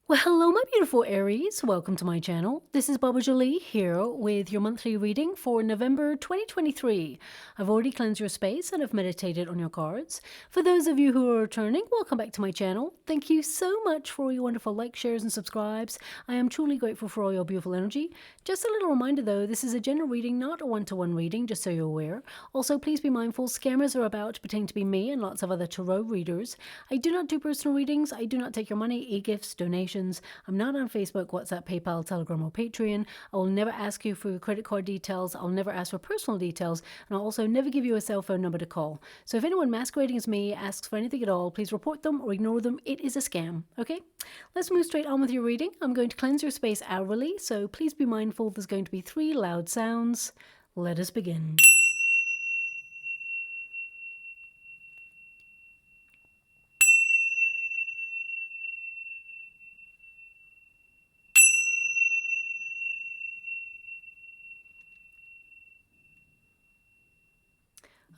Well, hello, my beautiful Aries. Welcome to my channel. This is Baba Jolie here with your monthly reading for November 2023. I've already cleansed your space and I've meditated on your cards. For those of you who are returning, welcome back to my channel. Thank you so much for all your wonderful likes, shares, and subscribes. I am truly grateful for all your beautiful energy. Just a little reminder though, this is a general reading, not a one-to-one reading, just so you're aware. Also, please be mindful, scammers are about to pretend to be me and lots of other tarot readers. I do not do personal readings. I do not take your money, e-gifts, donations. I'm not on Facebook, WhatsApp, PayPal, Telegram, or Patreon. I will never ask you for your credit card details. I'll never ask for personal details. And I'll also never give you a cell phone number to call. So if anyone masquerading as me asks for anything at all, please report them or ignore them. It is a scam, okay? Let's move straight on with your reading. I'm going to cleanse your space hourly, so please be mindful there's going to be 3 loud sounds. Let us begin.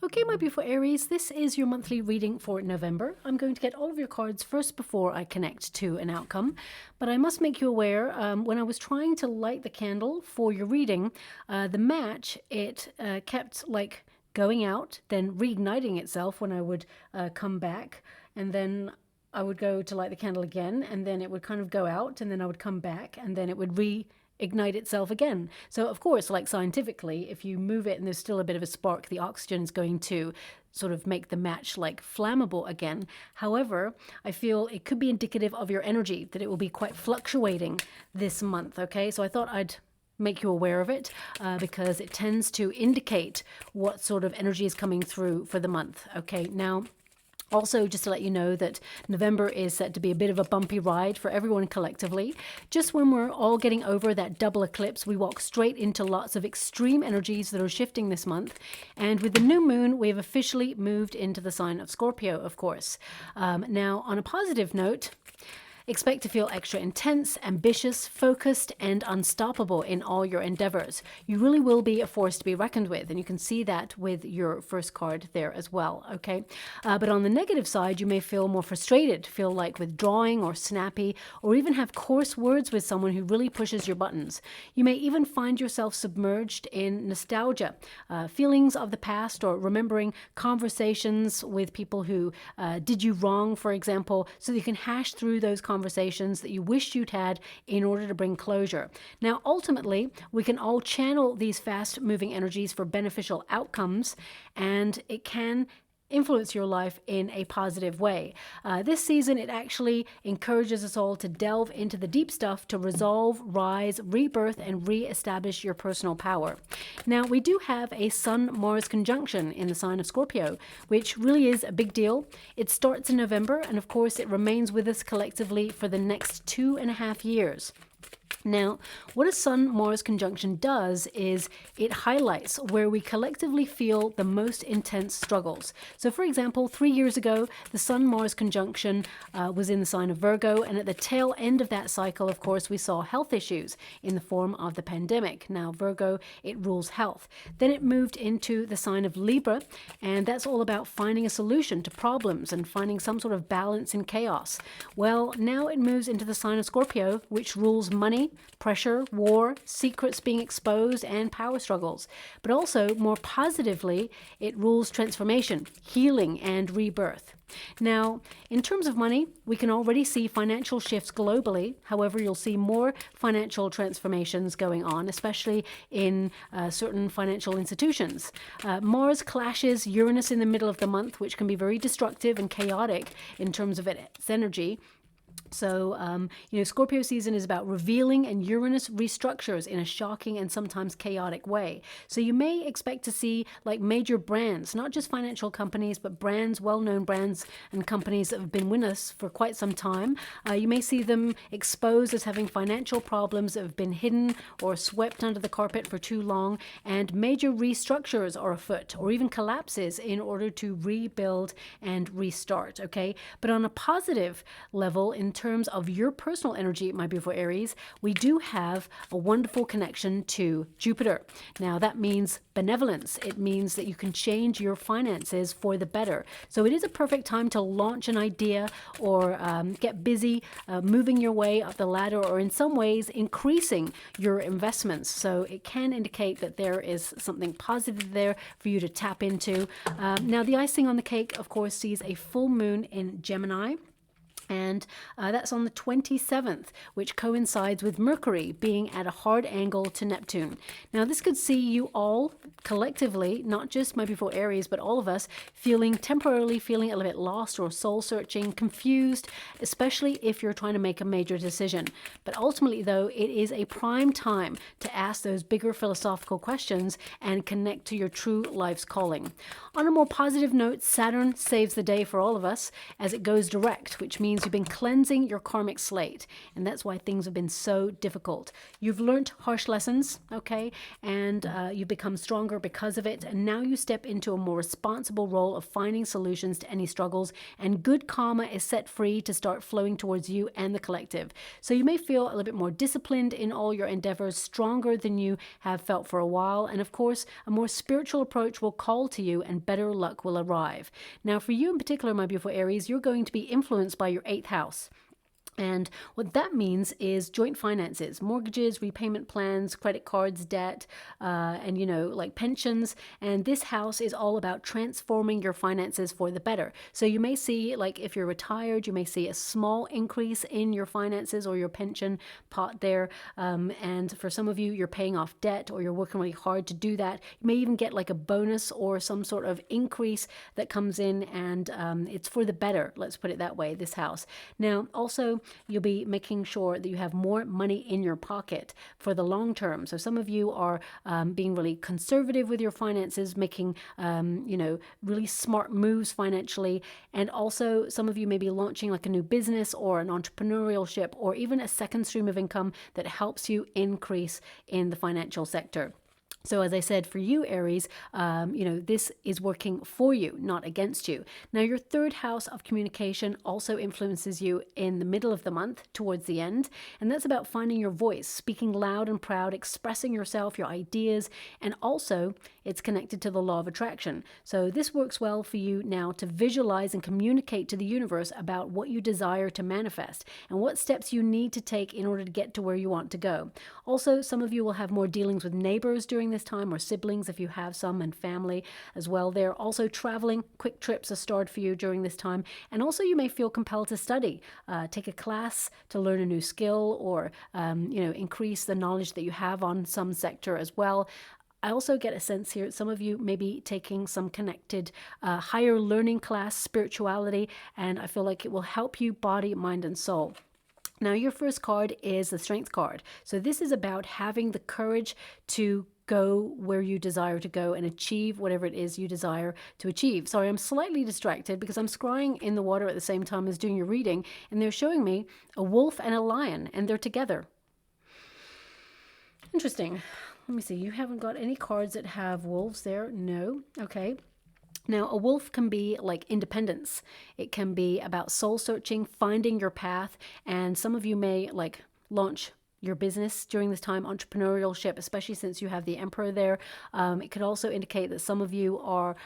Okay, my beautiful Aries, this is your monthly reading for November. I'm going to get all of your cards first before I connect to an outcome, but I must make you aware, when I was trying to light the candle for your reading, the match, it kept like going out, then reigniting itself when I would come back, and then I would go to light the candle again, and then it would kind of go out, and then I would come back, and then it would ignite itself again. So of course, like scientifically, if you move it and there's still a bit of a spark, the oxygen is going to sort of make the match like flammable again. However, I feel it could be indicative of your energy, that it will be quite fluctuating this month, okay? So I thought I'd make you aware of it because it tends to indicate what sort of energy is coming through for the month, okay? Now, also, just to let you know that November is set to be a bit of a bumpy ride for everyone collectively. Just when we're all getting over that double eclipse, we walk straight into lots of extreme energies that are shifting this month. And with the new moon, we have officially moved into the sign of Scorpio, of course. Now, on a positive note, expect to feel extra intense, ambitious, focused, and unstoppable in all your endeavors. You really will be a force to be reckoned with, and you can see that with your first card there as well, okay? But on the negative side, you may feel more frustrated, feel like withdrawing or snappy, or even have coarse words with someone who really pushes your buttons. You may even find yourself submerged in nostalgia, feelings of the past, or remembering conversations with people who did you wrong, for example, so that you can hash through those conversations that you wished you'd had in order to bring closure. Now, ultimately, we can all channel these fast-moving energies for beneficial outcomes, and it can influence your life in a positive way. This season, it actually encourages us all to delve into the deep stuff to resolve, rise, rebirth, and re-establish your personal power. Now, we do have a Sun-Mars conjunction in the sign of Scorpio, which really is a big deal. It starts in November, and of course, it remains with us collectively for the next 2.5 years. Now, what a Sun-Mars conjunction does is it highlights where we collectively feel the most intense struggles. So, for example, 3 years ago, the Sun-Mars conjunction was in the sign of Virgo, and at the tail end of that cycle, of course, we saw health issues in the form of the pandemic. Now, Virgo, it rules health. Then it moved into the sign of Libra, and that's all about finding a solution to problems and finding some sort of balance in chaos. Well, now it moves into the sign of Scorpio, which rules money, pressure, war, secrets being exposed, and power struggles. But also, more positively, it rules transformation, healing, and rebirth. Now, in terms of money, we can already see financial shifts globally. However, you'll see more financial transformations going on, especially in certain financial institutions. Mars clashes Uranus in the middle of the month, which can be very destructive and chaotic in terms of its energy. So, Scorpio season is about revealing, and Uranus restructures in a shocking and sometimes chaotic way. So you may expect to see like major brands, not just financial companies, but brands, well-known brands and companies that have been with us for quite some time. You may see them exposed as having financial problems that have been hidden or swept under the carpet for too long, and major restructures are afoot, or even collapses in order to rebuild and restart, okay? But on a positive level, in terms of your personal energy, my beautiful Aries, we do have a wonderful connection to Jupiter. Now that means benevolence. It means that you can change your finances for the better. So it is a perfect time to launch an idea or get busy moving your way up the ladder, or in some ways increasing your investments. So it can indicate that there is something positive there for you to tap into. Now the icing on the cake, of course, sees a full moon in Gemini. And that's on the 27th, which coincides with Mercury being at a hard angle to Neptune. Now, this could see you all collectively, not just my beautiful Aries, but all of us, temporarily feeling a little bit lost or soul searching, confused, especially if you're trying to make a major decision. But ultimately, though, it is a prime time to ask those bigger philosophical questions and connect to your true life's calling. On a more positive note, Saturn saves the day for all of us as it goes direct, which means you've been cleansing your karmic slate, and that's why things have been so difficult. You've learned harsh lessons, okay, and you've become stronger because of it, and now you step into a more responsible role of finding solutions to any struggles, and good karma is set free to start flowing towards you and the collective. So you may feel a little bit more disciplined in all your endeavors, stronger than you have felt for a while, and of course, a more spiritual approach will call to you and better luck will arrive. Now, for you in particular, my beautiful Aries, you're going to be influenced by your 8th house. And what that means is joint finances, mortgages, repayment plans, credit cards, debt, and, like pensions. And this house is all about transforming your finances for the better. So you may see, like if you're retired, you may see a small increase in your finances or your pension pot there. And for some of you, you're paying off debt or you're working really hard to do that. You may even get like a bonus or some sort of increase that comes in, and it's for the better. Let's put it that way, this house. Now, also, you'll be making sure that you have more money in your pocket for the long term. So some of you are being really conservative with your finances, making, really smart moves financially. And also some of you may be launching like a new business or an entrepreneurship or even a second stream of income that helps you increase in the financial sector. So as I said, for you, Aries, this is working for you, not against you. Now, your 3rd house of communication also influences you in the middle of the month, towards the end. And that's about finding your voice, speaking loud and proud, expressing yourself, your ideas, and also it's connected to the law of attraction. So this works well for you now to visualize and communicate to the universe about what you desire to manifest and what steps you need to take in order to get to where you want to go. Also, some of you will have more dealings with neighbors during this time, or siblings if you have some, and family as well. They're also traveling. Quick trips are starred for you during this time. And also you may feel compelled to study, take a class to learn a new skill, or increase the knowledge that you have on some sector as well. I also get a sense here, some of you may be taking some connected higher learning class, spirituality, and I feel like it will help you body, mind, and soul. Now, your first card is the Strength card. So this is about having the courage to go where you desire to go and achieve whatever it is you desire to achieve. Sorry, I'm slightly distracted because I'm scrying in the water at the same time as doing your reading, and they're showing me a wolf and a lion, and they're together. Interesting. Let me see. You haven't got any cards that have wolves there? No. Okay. Now, a wolf can be like independence. It can be about soul searching, finding your path, and some of you may like launch your business during this time, entrepreneurship, especially since you have the Emperor there. It could also indicate that some of you are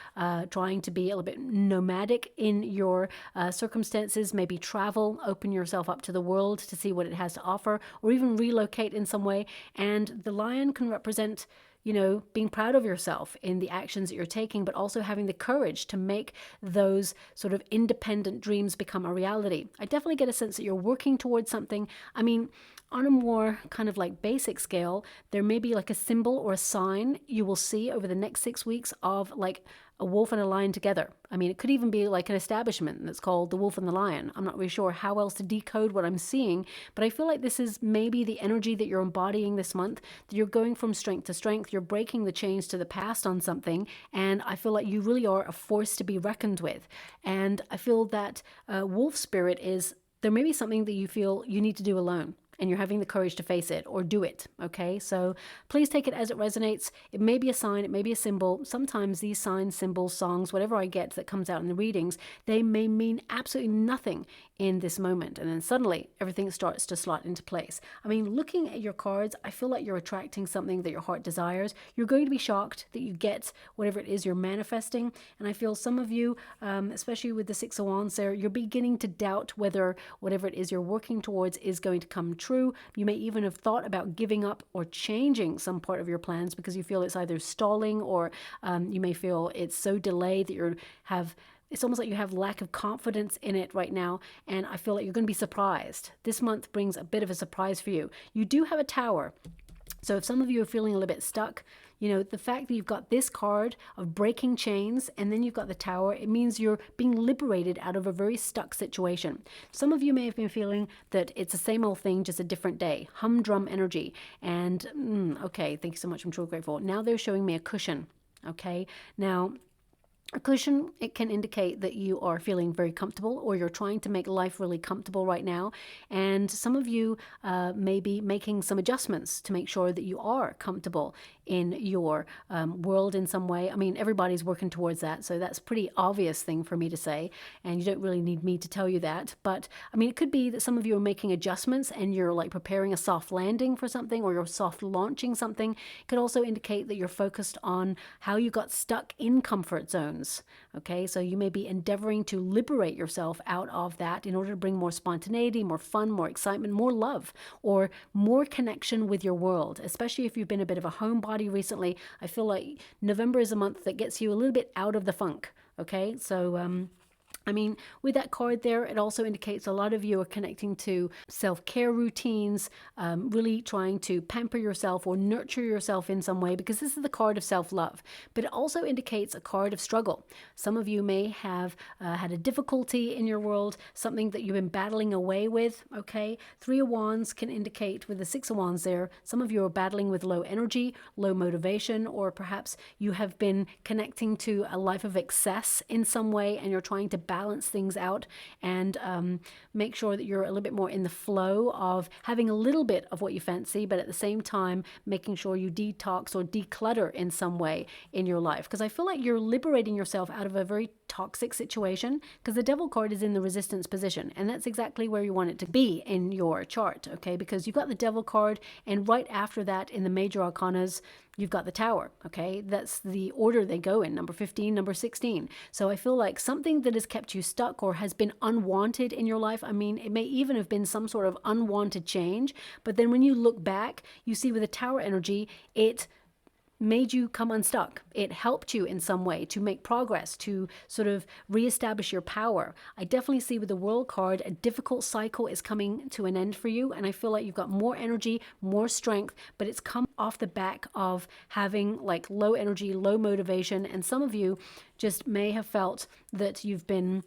trying to be a little bit nomadic in your circumstances, maybe travel, open yourself up to the world to see what it has to offer, or even relocate in some way. And the lion can represent being proud of yourself in the actions that you're taking, but also having the courage to make those sort of independent dreams become a reality. I definitely get a sense that you're working towards something. I mean, on a more kind of like basic scale, there may be like a symbol or a sign you will see over the next 6 weeks of like a wolf and a lion together. I mean, it could even be like an establishment that's called the Wolf and the Lion. I'm not really sure how else to decode what I'm seeing, but I feel like this is maybe the energy that you're embodying this month, that you're going from strength to strength, you're breaking the chains to the past on something, and I feel like you really are a force to be reckoned with. And I feel that wolf spirit is, there may be something that you feel you need to do alone. and you're having the courage to face it or do it. Okay, so please take it as it resonates. It may be a sign, it may be a symbol. Sometimes these signs, symbols, songs, whatever I get that comes out in the readings, they may mean absolutely nothing in this moment, and then suddenly everything starts to slot into place. I mean, looking at your cards, I feel like you're attracting something that your heart desires. You're going to be shocked that you get whatever it is you're manifesting, and I feel some of you, especially with the Six of Wands there, you're beginning to doubt whether whatever it is you're working towards is going to come true. You may even have thought about giving up or changing some part of your plans because you feel it's either stalling, or you may feel it's so delayed that it's almost like you have lack of confidence in it right now, and I feel like you're going to be surprised. This month brings a bit of a surprise for you. You do have a Tower, so if some of you are feeling a little bit stuck, you know, the fact that you've got this card of breaking chains and then you've got the Tower, it means you're being liberated out of a very stuck situation. Some of you may have been feeling that it's the same old thing, just a different day. Humdrum energy. And, okay, thank you so much. I'm truly grateful. Now they're showing me a cushion. Okay, now a cushion, it can indicate that you are feeling very comfortable, or you're trying to make life really comfortable right now. And some of you may be making some adjustments to make sure that you are comfortable in your world in some way. I mean, everybody's working towards that, so that's a pretty obvious thing for me to say, and you don't really need me to tell you that. But I mean, it could be that some of you are making adjustments and you're like preparing a soft landing for something, or you're soft launching something. It could also indicate that you're focused on how you got stuck in comfort zones. Okay, so you may be endeavoring to liberate yourself out of that in order to bring more spontaneity, more fun, more excitement, more love, or more connection with your world. Especially if you've been a bit of a homebody recently, I feel like November is a month that gets you a little bit out of the funk. Okay, so I mean, with that card there, it also indicates a lot of you are connecting to self-care routines, really trying to pamper yourself or nurture yourself in some way, because this is the card of self-love. But it also indicates a card of struggle. Some of you may have had a difficulty in your world, something that you've been battling away with, okay? Three of Wands can indicate, with the Six of Wands there, some of you are battling with low energy, low motivation, or perhaps you have been connecting to a life of excess in some way, and you're trying to balance things out and make sure that you're a little bit more in the flow of having a little bit of what you fancy, but at the same time making sure you detox or declutter in some way in your life. Because I feel like you're liberating yourself out of a very toxic situation, because the Devil card is in the resistance position, and that's exactly where you want it to be in your chart, okay? Because you've got the Devil card, and right after that in the major arcanas, you've got the Tower, okay? That's the order they go in, number 15, number 16. So I feel like something that has kept you stuck or has been unwanted in your life, I mean, it may even have been some sort of unwanted change, but then when you look back, you see with the Tower energy, it made you come unstuck. It helped you in some way to make progress, to sort of reestablish your power. I definitely see with the World card, a difficult cycle is coming to an end for you, and I feel like you've got more energy, more strength, but it's come off the back of having like low energy, low motivation, and some of you just may have felt that you've been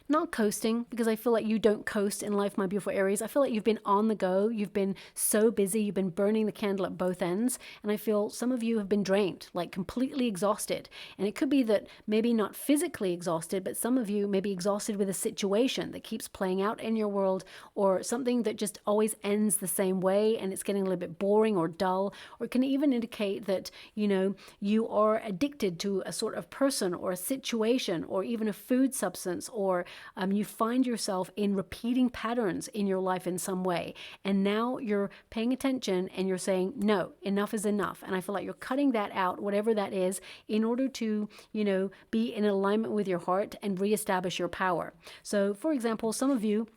not coasting, because I feel like you don't coast in life, my beautiful Aries. I feel like you've been on the go. You've been so busy. You've been burning the candle at both ends. And I feel some of you have been drained, like completely exhausted. And it could be that maybe not physically exhausted, but some of you may be exhausted with a situation that keeps playing out in your world, or something that just always ends the same way and it's getting a little bit boring or dull. Or it can even indicate that, you know, you are addicted to a sort of person or a situation or even a food substance, or you find yourself in repeating patterns in your life in some way. And now you're paying attention and you're saying, no, enough is enough. And I feel like you're cutting that out, whatever that is, in order to, you know, be in alignment with your heart and reestablish your power. So, for example, some of you,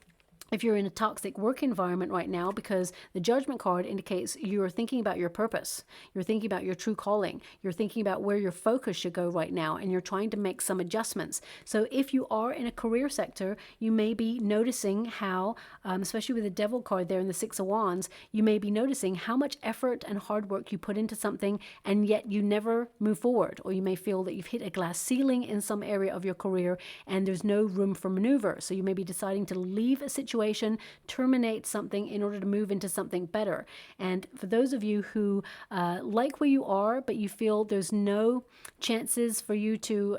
if you're in a toxic work environment right now, because the Judgment card indicates you're thinking about your purpose, you're thinking about your true calling, you're thinking about where your focus should go right now, and you're trying to make some adjustments. So if you are in a career sector, you may be noticing how, especially with the Devil card there in the Six of Wands, you may be noticing how much effort and hard work you put into something, and yet you never move forward. Or you may feel that you've hit a glass ceiling in some area of your career, and there's no room for maneuver. So you may be deciding to leave a situation situation, terminate something in order to move into something better. And for those of you who like where you are, but you feel there's no chances for you to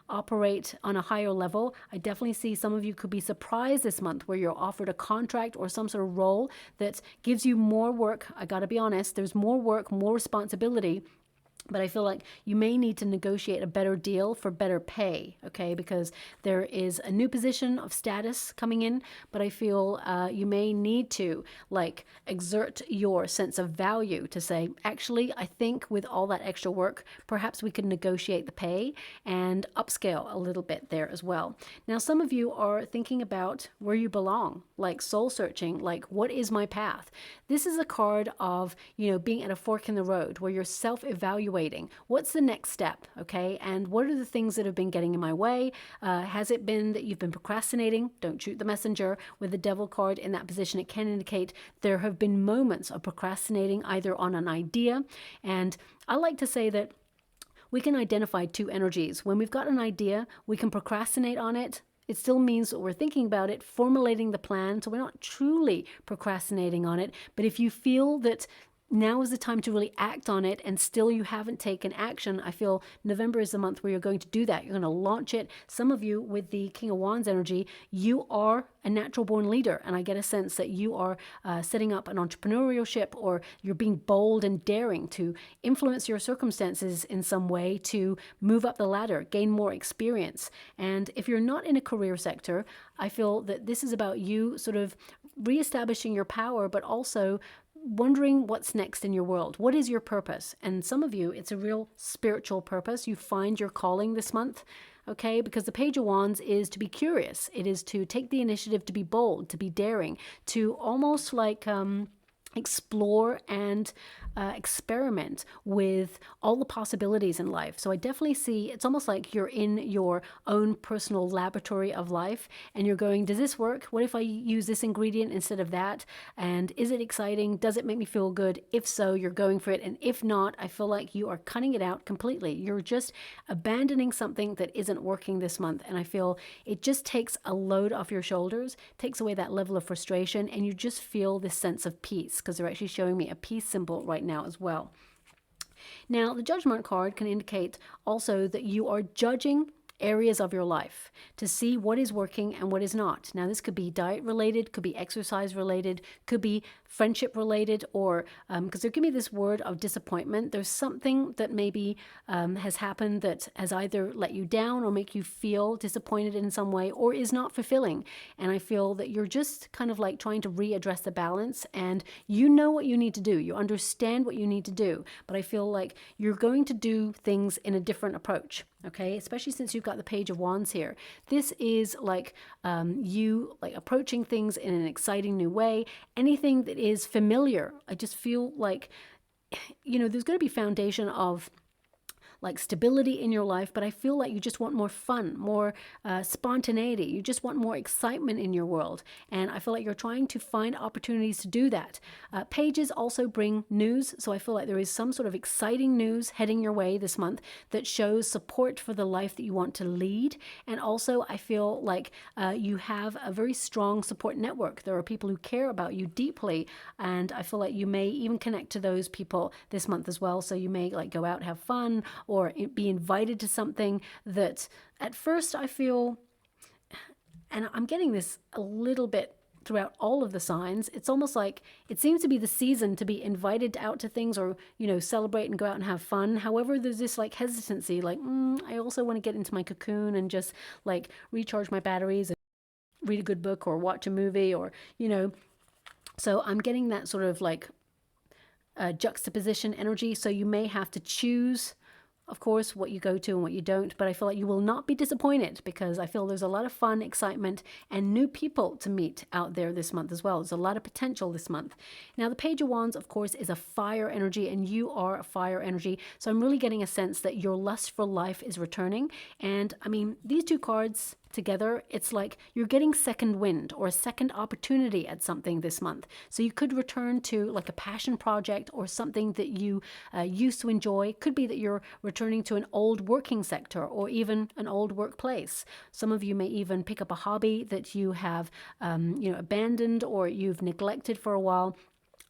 operate on a higher level, I definitely see some of you could be surprised this month where you're offered a contract or some sort of role that gives you more work. I gotta be honest, there's more work, more responsibility. But I feel like you may need to negotiate a better deal for better pay, okay? Because there is a new position of status coming in, but I feel you may need to like exert your sense of value to say, actually, I think with all that extra work, perhaps we could negotiate the pay and upscale a little bit there as well. Now, some of you are thinking about where you belong, like soul searching, like what is my path? This is a card of, you know, being at a fork in the road where you're self-evaluating. What's the next step, okay? And what are the things that have been getting in my way? Has it been that you've been procrastinating? Don't shoot the messenger. With the Devil card in that position, it can indicate there have been moments of procrastinating either on an idea. And I like to say that we can identify two energies. When we've got an idea, we can procrastinate on it. It still means that we're thinking about it, formulating the plan, so we're not truly procrastinating on it. But if you feel that now is the time to really act on it and still you haven't taken action, I feel November is the month where you're going to do that. You're going to launch it. Some of you with the King of Wands energy, you are a natural born leader. And I get a sense that you are setting up an entrepreneurship, or you're being bold and daring to influence your circumstances in some way to move up the ladder, gain more experience. And if you're not in a career sector, I feel that this is about you sort of reestablishing your power, but also wondering what's next in your world. What is your purpose? And some of you, it's a real spiritual purpose. You find your calling this month, okay? Because the Page of Wands is to be curious. It is to take the initiative, to be bold, to be daring, to almost like explore and experiment with all the possibilities in life. So I definitely see it's almost like you're in your own personal laboratory of life and you're going, does this work? What if I use this ingredient instead of that? And is it exciting? Does it make me feel good? If so, you're going for it. And if not, I feel like you are cutting it out completely. You're just abandoning something that isn't working this month. And I feel it just takes a load off your shoulders, takes away that level of frustration, and you just feel this sense of peace, because they're actually showing me a peace symbol right now as well. Now, the Judgment card can indicate also that you are judging areas of your life to see what is working and what is not. Now, this could be diet related, could be exercise related, could be friendship related, or because there can be this word of disappointment. There's something that maybe has happened that has either let you down or make you feel disappointed in some way, or is not fulfilling. And I feel that you're just kind of like trying to readdress the balance, and you know what you need to do. You understand what you need to do, but I feel like you're going to do things in a different approach. Okay, especially since you've got the Page of Wands here. This is like you like approaching things in an exciting new way. Anything that is familiar, I just feel like, you know, there's going to be foundation of like stability in your life, but I feel like you just want more fun, more spontaneity. You just want more excitement in your world. And I feel like you're trying to find opportunities to do that. Pages also bring news. So I feel like there is some sort of exciting news heading your way this month that shows support for the life that you want to lead. And also I feel like you have a very strong support network. There are people who care about you deeply. And I feel like you may even connect to those people this month as well. So you may like go out, have fun, or be invited to something that at first I feel, and I'm getting this a little bit throughout all of the signs, it's almost like it seems to be the season to be invited out to things, or, you know, celebrate and go out and have fun. However, there's this like hesitancy, like, I also want to get into my cocoon and just like recharge my batteries and read a good book or watch a movie, or, you know, so I'm getting that sort of like juxtaposition energy. So you may have to choose, of course, what you go to and what you don't, but I feel like you will not be disappointed, because I feel there's a lot of fun, excitement, and new people to meet out there this month as well. There's a lot of potential this month. Now, the Page of Wands, of course, is a fire energy, and you are a fire energy. So I'm really getting a sense that your lust for life is returning. And I mean, these two cards, together, it's like you're getting second wind or a second opportunity at something this month. So you could return to like a passion project or something that you used to enjoy. Could be that you're returning to an old working sector or even an old workplace. Some of you may even pick up a hobby that you have abandoned or you've neglected for a while.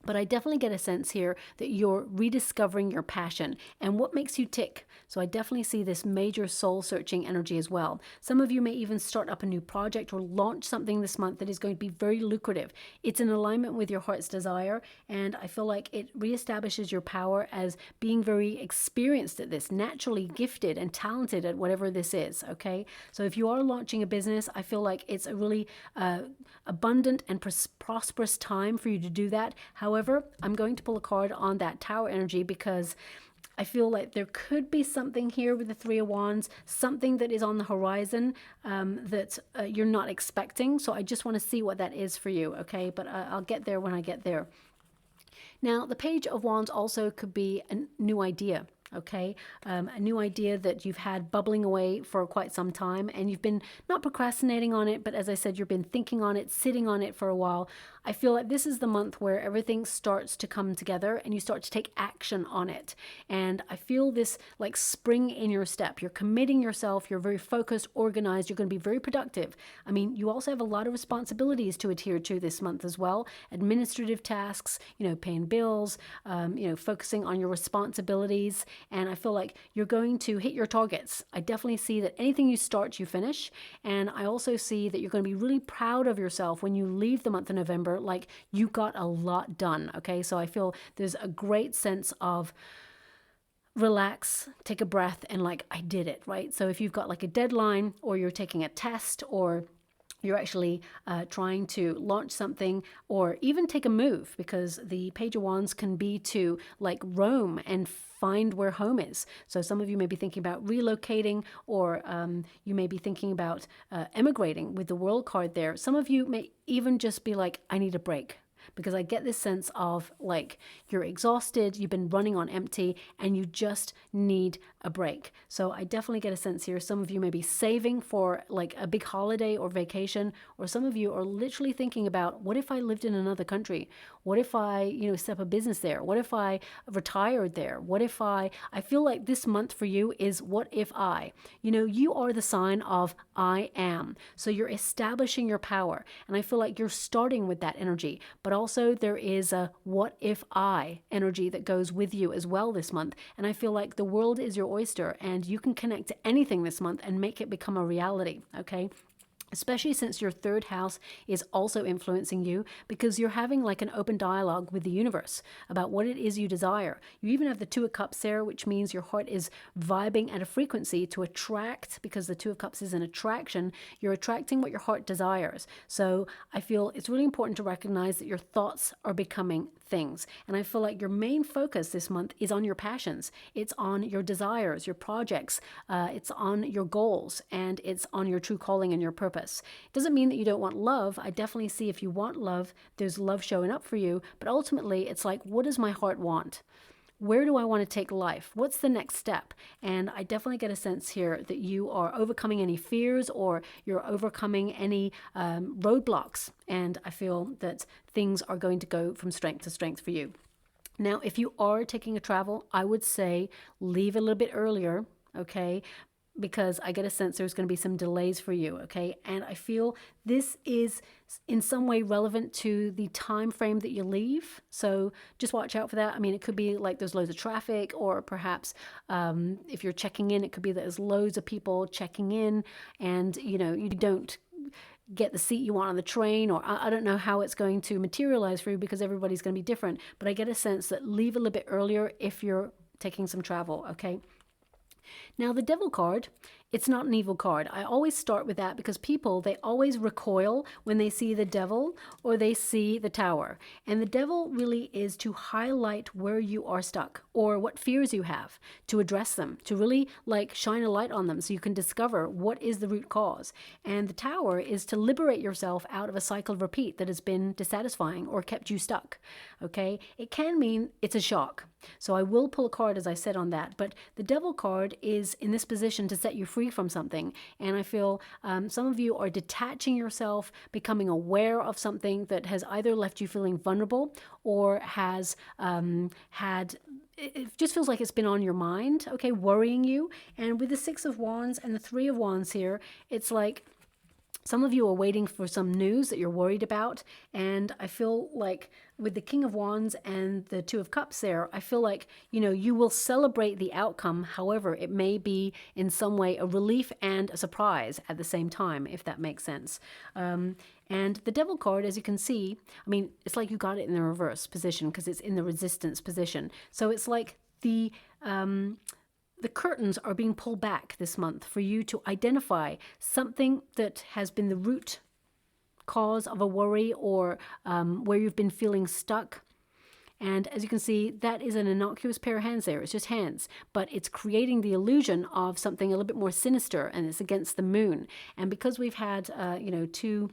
But I definitely get a sense here that you're rediscovering your passion and what makes you tick. So I definitely see this major soul searching energy as well. Some of you may even start up a new project or launch something this month that is going to be very lucrative. It's in alignment with your heart's desire, and I feel like it reestablishes your power as being very experienced at this, naturally gifted and talented at whatever this is, okay? So if you are launching a business, I feel like it's a really abundant and prosperous time for you to do that. However, I'm going to pull a card on that Tower energy because I feel like there could be something here with the Three of Wands, something that is on the horizon that you're not expecting. So I just want to see what that is for you, okay? But I'll get there when I get there. Now, the Page of Wands also could be a new idea. Okay, a new idea that you've had bubbling away for quite some time, and you've been not procrastinating on it, but as I said, you've been thinking on it, sitting on it for a while. I feel like this is the month where everything starts to come together and you start to take action on it. And I feel this like spring in your step. You're committing yourself, you're very focused, organized, you're going to be very productive. I mean, you also have a lot of responsibilities to adhere to this month as well. Administrative tasks, paying bills, focusing on your responsibilities. And I feel like you're going to hit your targets. I definitely see that anything you start, you finish. And I also see that you're going to be really proud of yourself when you leave the month of November, like you got a lot done. Okay, so I feel there's a great sense of relax, take a breath, and like, I did it, right? So if you've got like a deadline, or you're taking a test, or you're actually trying to launch something, or even take a move, because the Page of Wands can be to like roam and find where home is. So some of you may be thinking about relocating, or you may be thinking about emigrating with the World card there. Some of you may even just be like, I need a break. Because I get this sense of like you're exhausted, you've been running on empty, and you just need a break. So I definitely get a sense here. Some of you may be saving for like a big holiday or vacation, or some of you are literally thinking about, what if I lived in another country? What if I, set up a business there? What if I retired there? What if I feel like this month for you is what if I, you are the sign of I am. So you're establishing your power. And I feel like you're starting with that energy, but also there is a what if I energy that goes with you as well this month. And I feel like the world is your oyster, and you can connect to anything this month and make it become a reality, okay? Especially since your third house is also influencing you, because you're having like an open dialogue with the universe about what it is you desire. You even have the Two of Cups there, which means your heart is vibing at a frequency to attract, because the Two of Cups is an attraction. You're attracting what your heart desires. So I feel it's really important to recognize that your thoughts are becoming things. And I feel like your main focus this month is on your passions. It's on your desires, your projects. It's on your goals, and it's on your true calling and your purpose. It doesn't mean that you don't want love. I definitely see if you want love, there's love showing up for you. But ultimately, it's like, what does my heart want? Where do I want to take life? What's the next step? And I definitely get a sense here that you are overcoming any fears, or you're overcoming any roadblocks. And I feel that things are going to go from strength to strength for you. Now, if you are taking a travel, I would say leave a little bit earlier, okay? Because I get a sense there's going to be some delays for you, okay? And I feel this is in some way relevant to the time frame that you leave. So just watch out for that. I mean, it could be like there's loads of traffic, or perhaps if you're checking in, it could be that there's loads of people checking in, and you don't get the seat you want on the train, or I don't know how it's going to materialize for you, because everybody's going to be different. But I get a sense that leave a little bit earlier if you're taking some travel, okay? Now, the Devil card, it's not an evil card. I always start with that, because people, they always recoil when they see the Devil or they see the Tower. And the Devil really is to highlight where you are stuck, or what fears you have, to address them, to really like shine a light on them so you can discover what is the root cause. And the Tower is to liberate yourself out of a cycle of repeat that has been dissatisfying or kept you stuck, okay? It can mean it's a shock. So I will pull a card, as I said, on that. But the Devil card is in this position to set you free free from something. And I feel some of you are detaching yourself, becoming aware of something that has either left you feeling vulnerable or has it just feels like it's been on your mind, okay, worrying you. And with the Six of Wands and the Three of Wands here, it's like some of you are waiting for some news that you're worried about. And I feel like with the King of Wands and the Two of Cups there, I feel like, you know, you will celebrate the outcome. However, it may be in some way a relief and a surprise at the same time, if that makes sense. And the Devil card, as you can see, I mean, it's like you got it in the reverse position because it's in the resistance position. So it's like the curtains are being pulled back this month for you to identify something that has been the root cause of a worry or where you've been feeling stuck. And as you can see, that is an innocuous pair of hands there. It's just hands, but it's creating the illusion of something a little bit more sinister, and it's against the moon. And because we've had, you know, two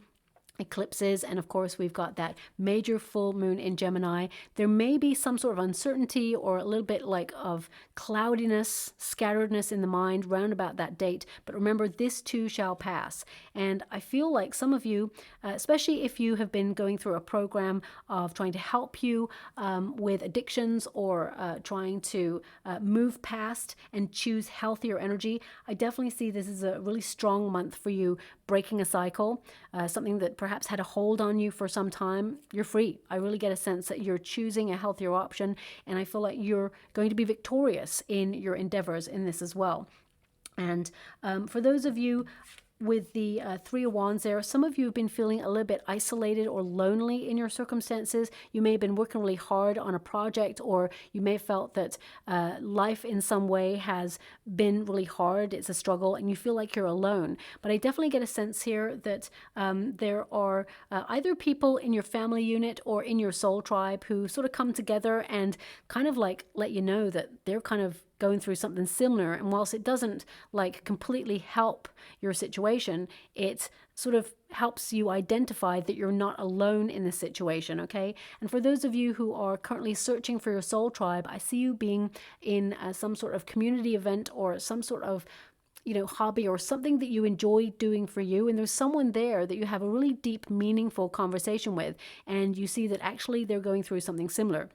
eclipses, and of course we've got that major full moon in Gemini, there may be some sort of uncertainty or a little bit like of cloudiness, scatteredness in the mind round about that date. But remember, this too shall pass. And I feel like some of you, especially if you have been going through a program of trying to help you with addictions or trying to move past and choose healthier energy, I definitely see this as a really strong month for you, breaking a cycle, something that perhaps had a hold on you for some time. You're free. I really get a sense that you're choosing a healthier option, and I feel like you're going to be victorious in your endeavors in this as well. And for those of you with the Three of Wands there, some of you have been feeling a little bit isolated or lonely in your circumstances. You may have been working really hard on a project, or you may have felt that life in some way has been really hard. It's a struggle and you feel like you're alone. But I definitely get a sense here that there are either people in your family unit or in your soul tribe who sort of come together and kind of like let you know that they're kind of going through something similar. And whilst it doesn't like completely help your situation, it sort of helps you identify that you're not alone in this situation, okay? And for those of you who are currently searching for your soul tribe, I see you being in some sort of community event or some sort of, you know, hobby or something that you enjoy doing for you, and there's someone there that you have a really deep, meaningful conversation with, and you see that actually they're going through something similar.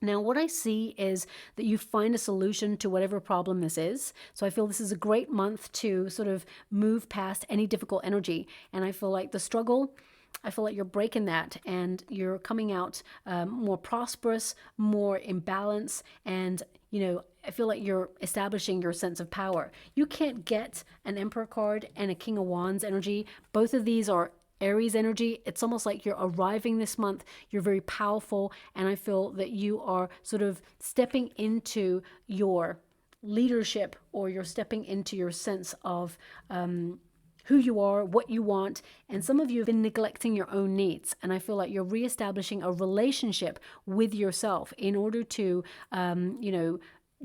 Now, what I see is that you find a solution to whatever problem this is. So I feel this is a great month to sort of move past any difficult energy. And I feel like the struggle, I feel like you're breaking that and you're coming out more prosperous, more in balance. And, you know, I feel like you're establishing your sense of power. You can't get an Emperor card and a King of Wands energy. Both of these are Aries energy. It's almost like you're arriving this month. You're very powerful, and I feel that you are sort of stepping into your leadership, or you're stepping into your sense of who you are, what you want. And some of you have been neglecting your own needs, and I feel like you're reestablishing a relationship with yourself in order to you know,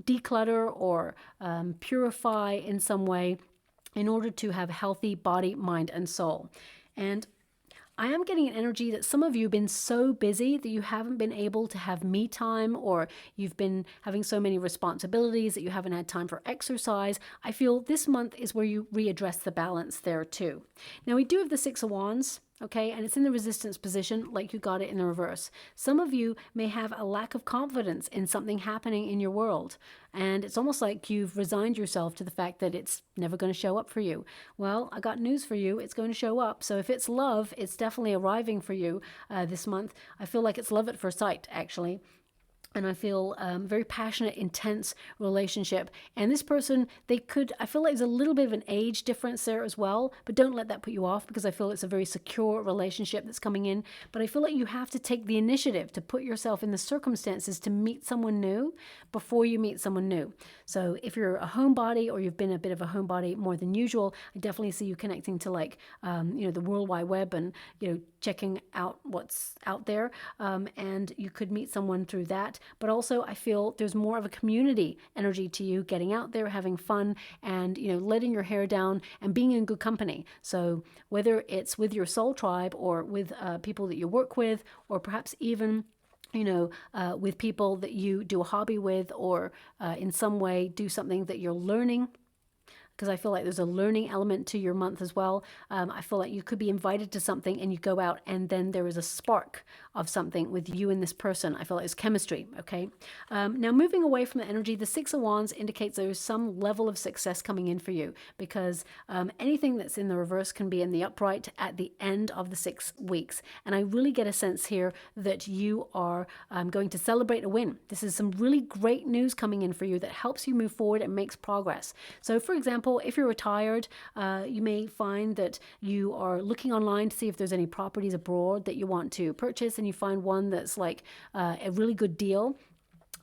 declutter or purify in some way in order to have healthy body, mind, and soul. And I am getting an energy that some of you have been so busy that you haven't been able to have me time, or you've been having so many responsibilities that you haven't had time for exercise. I feel this month is where you readdress the balance there too. Now we do have the Six of Wands. Okay, and it's in the resistance position like you got it in the reverse. Some of you may have a lack of confidence in something happening in your world, and it's almost like you've resigned yourself to the fact that it's never going to show up for you. Well, I got news for you. It's going to show up. So if it's love, it's definitely arriving for you this month. I feel like it's love at first sight, actually. And I feel very passionate, intense relationship. And this person, I feel like there's a little bit of an age difference there as well, but don't let that put you off, because I feel it's a very secure relationship that's coming in. But I feel like you have to take the initiative to put yourself in the circumstances to meet someone new before you meet someone new. So if you're a homebody, or you've been a bit of a homebody more than usual, I definitely see you connecting to like, you know, the World Wide Web, and, you know, checking out what's out there. And you could meet someone through that. But also I feel there's more of a community energy to you, getting out there, having fun, and, you know, letting your hair down and being in good company. So whether it's with your soul tribe, or with people that you work with, or perhaps even, you know, with people that you do a hobby with, or in some way do something that you're learning, because I feel like there's a learning element to your month as well. I feel like you could be invited to something and you go out and then there is a spark of something with you and this person. I feel like it's chemistry, okay? Now, moving away from the energy, the Six of Wands indicates there's some level of success coming in for you, because anything that's in the reverse can be in the upright at the end of the 6 weeks. And I really get a sense here that you are going to celebrate a win. This is some really great news coming in for you that helps you move forward and makes progress. So for example, if you're retired, you may find that you are looking online to see if there's any properties abroad that you want to purchase, and you find one that's like a really good deal,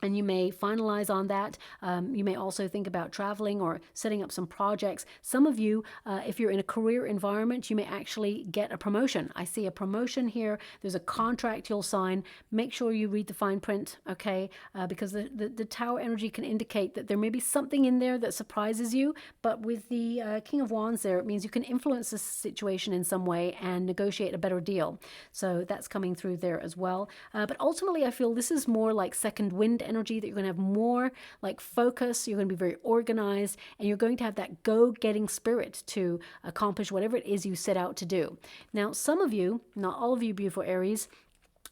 and you may finalize on that. You may also think about traveling or setting up some projects. Some of you, if you're in a career environment, you may actually get a promotion. I see a promotion here. There's a contract you'll sign. Make sure you read the fine print, okay? Because the Tower energy can indicate that there may be something in there that surprises you, but with the King of Wands there, it means you can influence the situation in some way and negotiate a better deal. So that's coming through there as well. But ultimately, I feel this is more like second wind energy, that you're going to have more like focus, you're going to be very organized, and you're going to have that go-getting spirit to accomplish whatever it is you set out to do. Now, some of you, not all of you, beautiful Aries,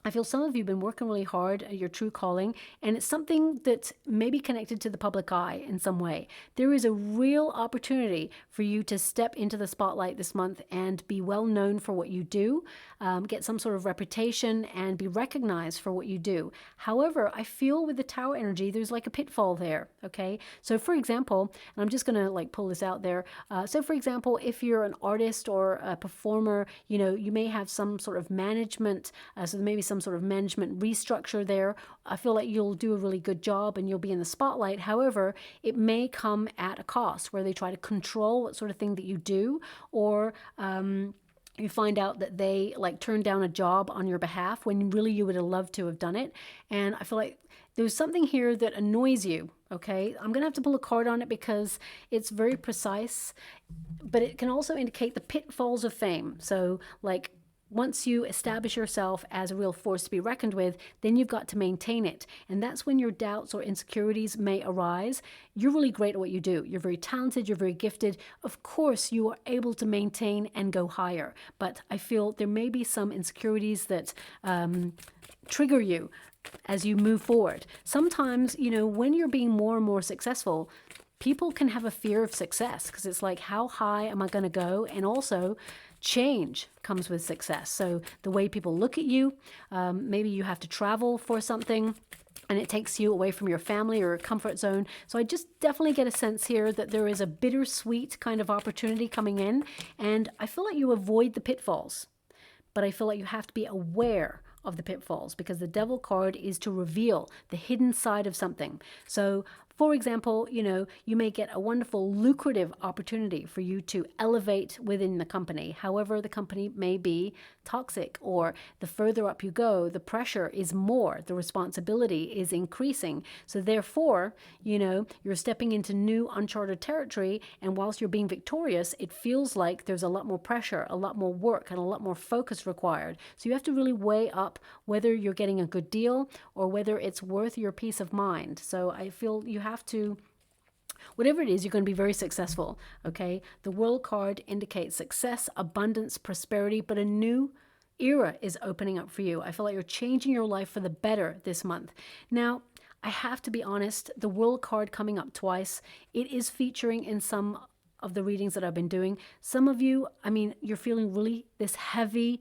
I feel some of you have been working really hard at your true calling, and it's something that's maybe connected to the public eye in some way. There is a real opportunity for you to step into the spotlight this month and be well known for what you do, get some sort of reputation, and be recognized for what you do. However, I feel with the Tower energy, there's like a pitfall there, okay? So for example, and I'm just going to like pull this out there. So for example, if you're an artist or a performer, you know, you may have some sort of management, so maybe some sort of management restructure there. I feel like you'll do a really good job and you'll be in the spotlight. However, it may come at a cost where they try to control what sort of thing that you do, or you find out that they like turn down a job on your behalf when really you would have loved to have done it. And I feel like there's something here that annoys you, okay? I'm going to have to pull a card on it because it's very precise, but it can also indicate the pitfalls of fame. So like, once you establish yourself as a real force to be reckoned with, then you've got to maintain it. And that's when your doubts or insecurities may arise. You're really great at what you do. You're very talented. You're very gifted. Of course, you are able to maintain and go higher. But I feel there may be some insecurities that trigger you as you move forward. Sometimes, you know, when you're being more and more successful, people can have a fear of success because it's like, how high am I going to go? And also, change comes with success. So the way people look at you, maybe you have to travel for something and it takes you away from your family or comfort zone. So I just definitely get a sense here that there is a bittersweet kind of opportunity coming in, and I feel like you avoid the pitfalls, but I feel like you have to be aware of the pitfalls because the Devil card is to reveal the hidden side of something. So for example, you know, you may get a wonderful, lucrative opportunity for you to elevate within the company. However, the company may be toxic, or the further up you go, the pressure is more, the responsibility is increasing. So therefore, you know, you're stepping into new uncharted territory, and whilst you're being victorious, it feels like there's a lot more pressure, a lot more work, and a lot more focus required. So you have to really weigh up whether you're getting a good deal or whether it's worth your peace of mind. So I feel you have to, whatever it is, you're going to be very successful, okay? The World card indicates success, abundance, prosperity, but a new era is opening up for you. I feel like you're changing your life for the better this month. Now, I have to be honest, the World card coming up twice, it is featuring in some of the readings that I've been doing. Some of you, I mean, you're feeling really this heavy,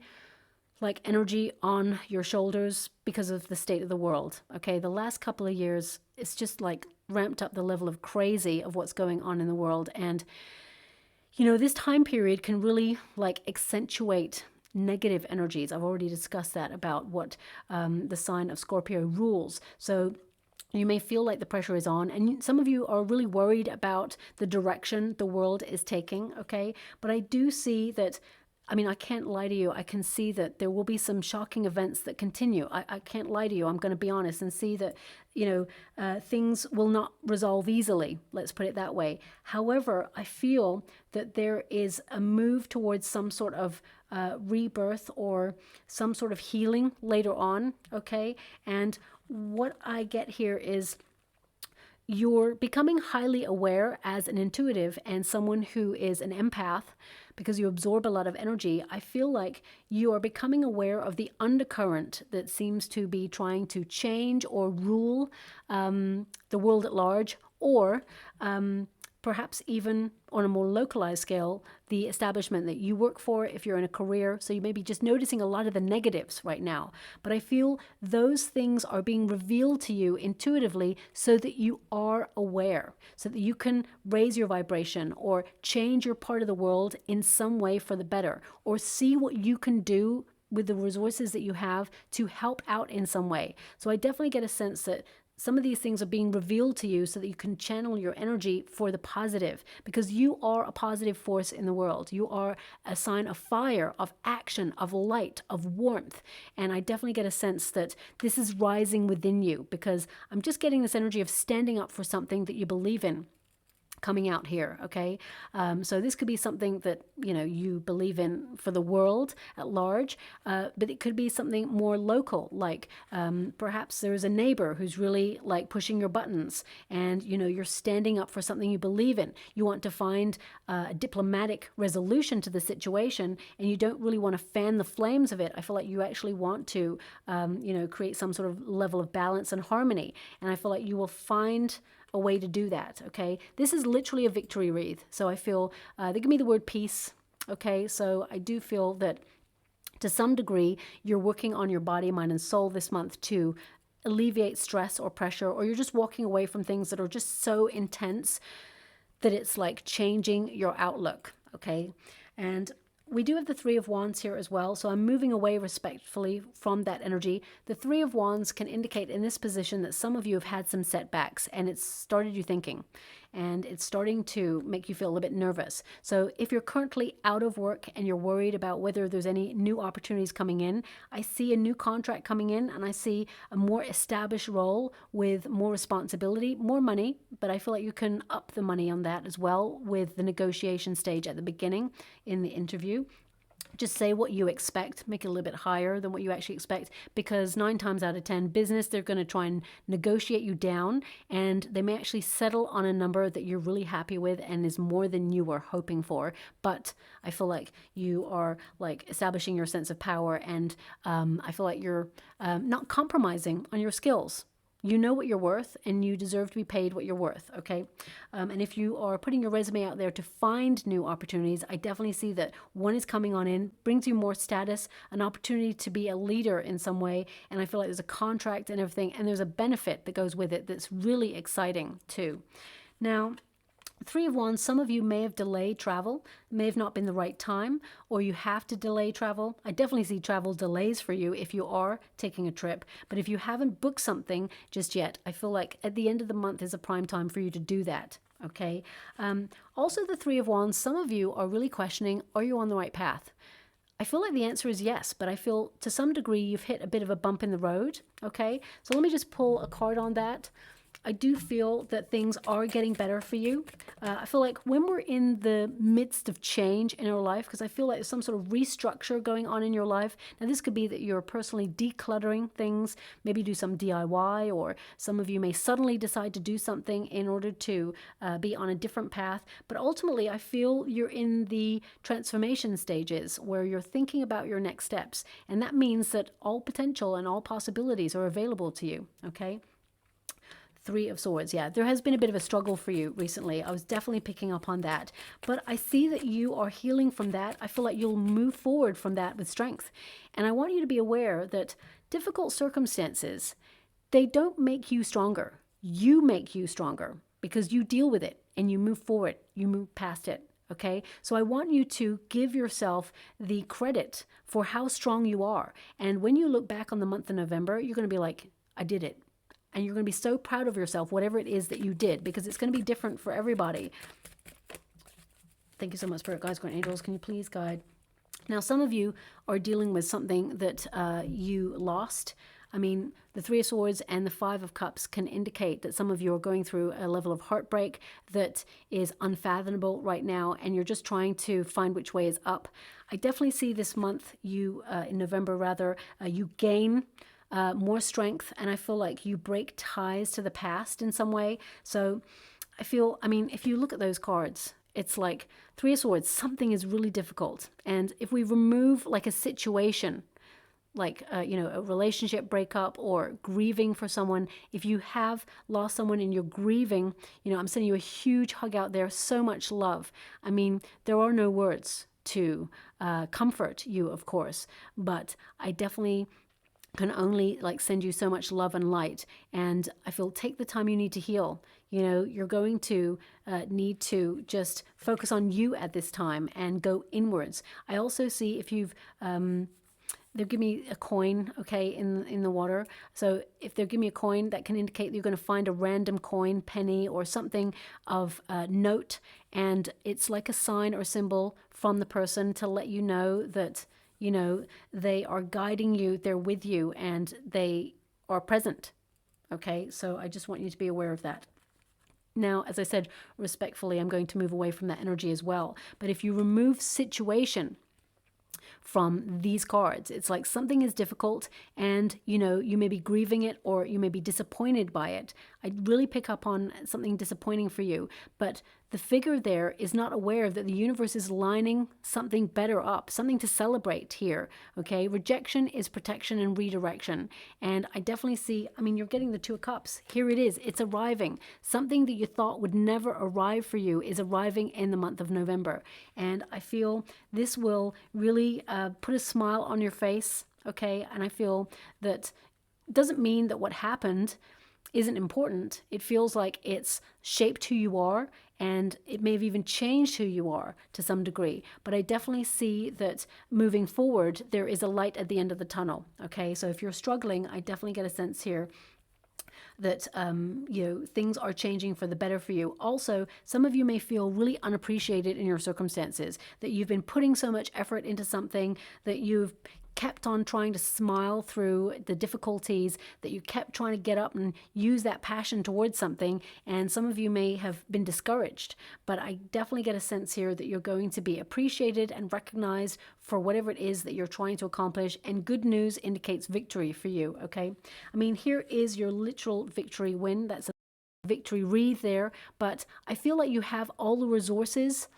like energy on your shoulders because of the state of the world, okay? The last couple of years, it's just like ramped up the level of crazy of what's going on in the world. And, you know, this time period can really like accentuate negative energies. I've already discussed that about what the sign of Scorpio rules. So you may feel like the pressure is on, and some of you are really worried about the direction the world is taking, okay? But I do see that, I mean, I can't lie to you. I can see that there will be some shocking events that continue. I can't lie to you. I'm going to be honest and see that, you know, things will not resolve easily. Let's put it that way. However, I feel that there is a move towards some sort of rebirth or some sort of healing later on, okay? And what I get here is you're becoming highly aware as an intuitive and someone who is an empath because you absorb a lot of energy. I feel like you are becoming aware of the undercurrent that seems to be trying to change or rule the world at large, or perhaps even on a more localized scale, the establishment that you work for, if you're in a career. So you may be just noticing a lot of the negatives right now. But I feel those things are being revealed to you intuitively so that you are aware, so that you can raise your vibration or change your part of the world in some way for the better, or see what you can do with the resources that you have to help out in some way. So I definitely get a sense that some of these things are being revealed to you so that you can channel your energy for the positive, because you are a positive force in the world. You are a sign of fire, of action, of light, of warmth. And I definitely get a sense that this is rising within you, because I'm just getting this energy of standing up for something that you believe in coming out here, okay? So this could be something that, you know, you believe in for the world at large, but it could be something more local, like perhaps there's a neighbor who's really like pushing your buttons, and, you know, you're standing up for something you believe in. You want to find a diplomatic resolution to the situation, and you don't really want to fan the flames of it. I feel like you actually want to, you know, create some sort of level of balance and harmony, and I feel like you will find a way to do that, okay? This is literally a victory wreath. So I feel, they give me the word peace, okay? So I do feel that to some degree, you're working on your body, mind, and soul this month to alleviate stress or pressure, or you're just walking away from things that are just so intense that it's like changing your outlook, okay? And we do have the Three of Wands here as well, so I'm moving away respectfully from that energy. The Three of Wands can indicate in this position that some of you have had some setbacks, and it's started you thinking, and it's starting to make you feel a little bit nervous. So if you're currently out of work and you're worried about whether there's any new opportunities coming in, I see a new contract coming in, and I see a more established role with more responsibility, more money, but I feel like you can up the money on that as well with the negotiation stage at the beginning in the interview. Just say what you expect, make it a little bit higher than what you actually expect, because 9 times out of 10 business, they're going to try and negotiate you down, and they may actually settle on a number that you're really happy with and is more than you were hoping for. But I feel like you are like establishing your sense of power, and I feel like you're not compromising on your skills. You know what you're worth, and you deserve to be paid what you're worth, okay? And if you are putting your resume out there to find new opportunities, I definitely see that one is coming on in, brings you more status, an opportunity to be a leader in some way, and I feel like there's a contract and everything, and there's a benefit that goes with it that's really exciting too. Now, Three of Wands, some of you may have delayed travel, may have not been the right time, or you have to delay travel. I definitely see travel delays for you if you are taking a trip, but if you haven't booked something just yet, I feel like at the end of the month is a prime time for you to do that, okay? Also, the Three of Wands, some of you are really questioning, are you on the right path? I feel like the answer is yes, but I feel to some degree you've hit a bit of a bump in the road, okay? So let me just pull a card on that. I do feel that things are getting better for you. I feel like when we're in the midst of change in our life, because I feel like there's some sort of restructure going on in your life. Now, this could be that you're personally decluttering things, maybe do some DIY, or some of you may suddenly decide to do something in order to be on a different path. But ultimately, I feel you're in the transformation stages where you're thinking about your next steps. And that means that all potential and all possibilities are available to you, okay? Three of Swords, yeah. There has been a bit of a struggle for you recently. I was definitely picking up on that. But I see that you are healing from that. I feel like you'll move forward from that with strength. And I want you to be aware that difficult circumstances, they don't make you stronger. You make you stronger because you deal with it and you move forward. You move past it. Okay, so I want you to give yourself the credit for how strong you are. And when you look back on the month of November, you're going to be like, I did it. And you're going to be so proud of yourself, whatever it is that you did, because it's going to be different for everybody. Thank you so much, Spirit Guides, Guardian Angels. Can you please guide? Now, some of you are dealing with something that you lost. I mean, the Three of Swords and the Five of Cups can indicate that some of you are going through a level of heartbreak that is unfathomable right now, and you're just trying to find which way is up. I definitely see this month, in November rather, you gain more strength, and I feel like you break ties to the past in some way. So I feel, I mean, if you look at those cards, it's like Three of Swords, something is really difficult. And if we remove like a situation, like, a relationship breakup or grieving for someone, if you have lost someone and you're grieving, I'm sending you a huge hug out there, so much love. I mean, there are no words to comfort you, of course, but I definitely can only like send you so much love and light. And I feel, take the time you need to heal. You're going to need to just focus on you at this time and go inwards. I also see, if you've they'll give me a coin, okay, in the water. So if they'll give me a coin, that can indicate that you're going to find a random coin, penny, or something of note, and it's like a sign or symbol from the person to let you know that they are guiding you, they're with you, and they are present. Okay, so I just want you to be aware of that. Now, as I said, respectfully, I'm going to move away from that energy as well. But if you remove situation from these cards, it's like something is difficult, and you may be grieving it, or you may be disappointed by it. I really pick up on something disappointing for you, but the figure there is not aware that the universe is lining something better up, something to celebrate here. Okay, rejection is protection and redirection. And I definitely see, I mean, you're getting the Two of Cups. Here it is, it's arriving. Something that you thought would never arrive for you is arriving in the month of November. And I feel this will really put a smile on your face. Okay, and I feel that doesn't mean that what happened isn't important. It feels like it's shaped who you are, and it may have even changed who you are to some degree. But I definitely see that moving forward, there is a light at the end of the tunnel. Okay, so if you're struggling, I definitely get a sense here that things are changing for the better for you. Also, some of you may feel really unappreciated in your circumstances, that you've been putting so much effort into something, that you've kept on trying to smile through the difficulties, that you kept trying to get up and use that passion towards something, and some of you may have been discouraged. But I definitely get a sense here that you're going to be appreciated and recognized for whatever it is that you're trying to accomplish, and good news indicates victory for you. Okay, I mean, here is your literal victory win. That's a victory wreath there, but I feel like you have all the resources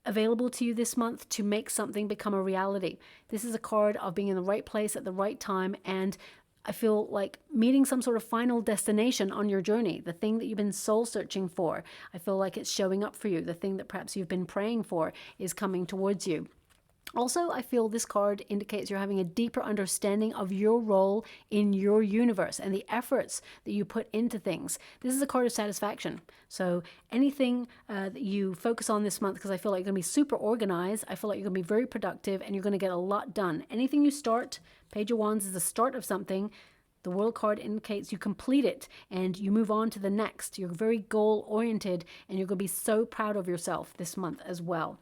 available to you this month to make something become a reality. This is a card of being in the right place at the right time, and I feel like meeting some sort of final destination on your journey, the thing that you've been soul searching for. I feel like it's showing up for you. The thing that perhaps you've been praying for is coming towards you. Also, I feel this card indicates you're having a deeper understanding of your role in your universe and the efforts that you put into things. This is a card of satisfaction. So anything that you focus on this month, because I feel like you're going to be super organized, I feel like you're going to be very productive, and you're going to get a lot done. Anything you start, Page of Wands is the start of something. The World card indicates you complete it and you move on to the next. You're very goal-oriented, and you're going to be so proud of yourself this month as well.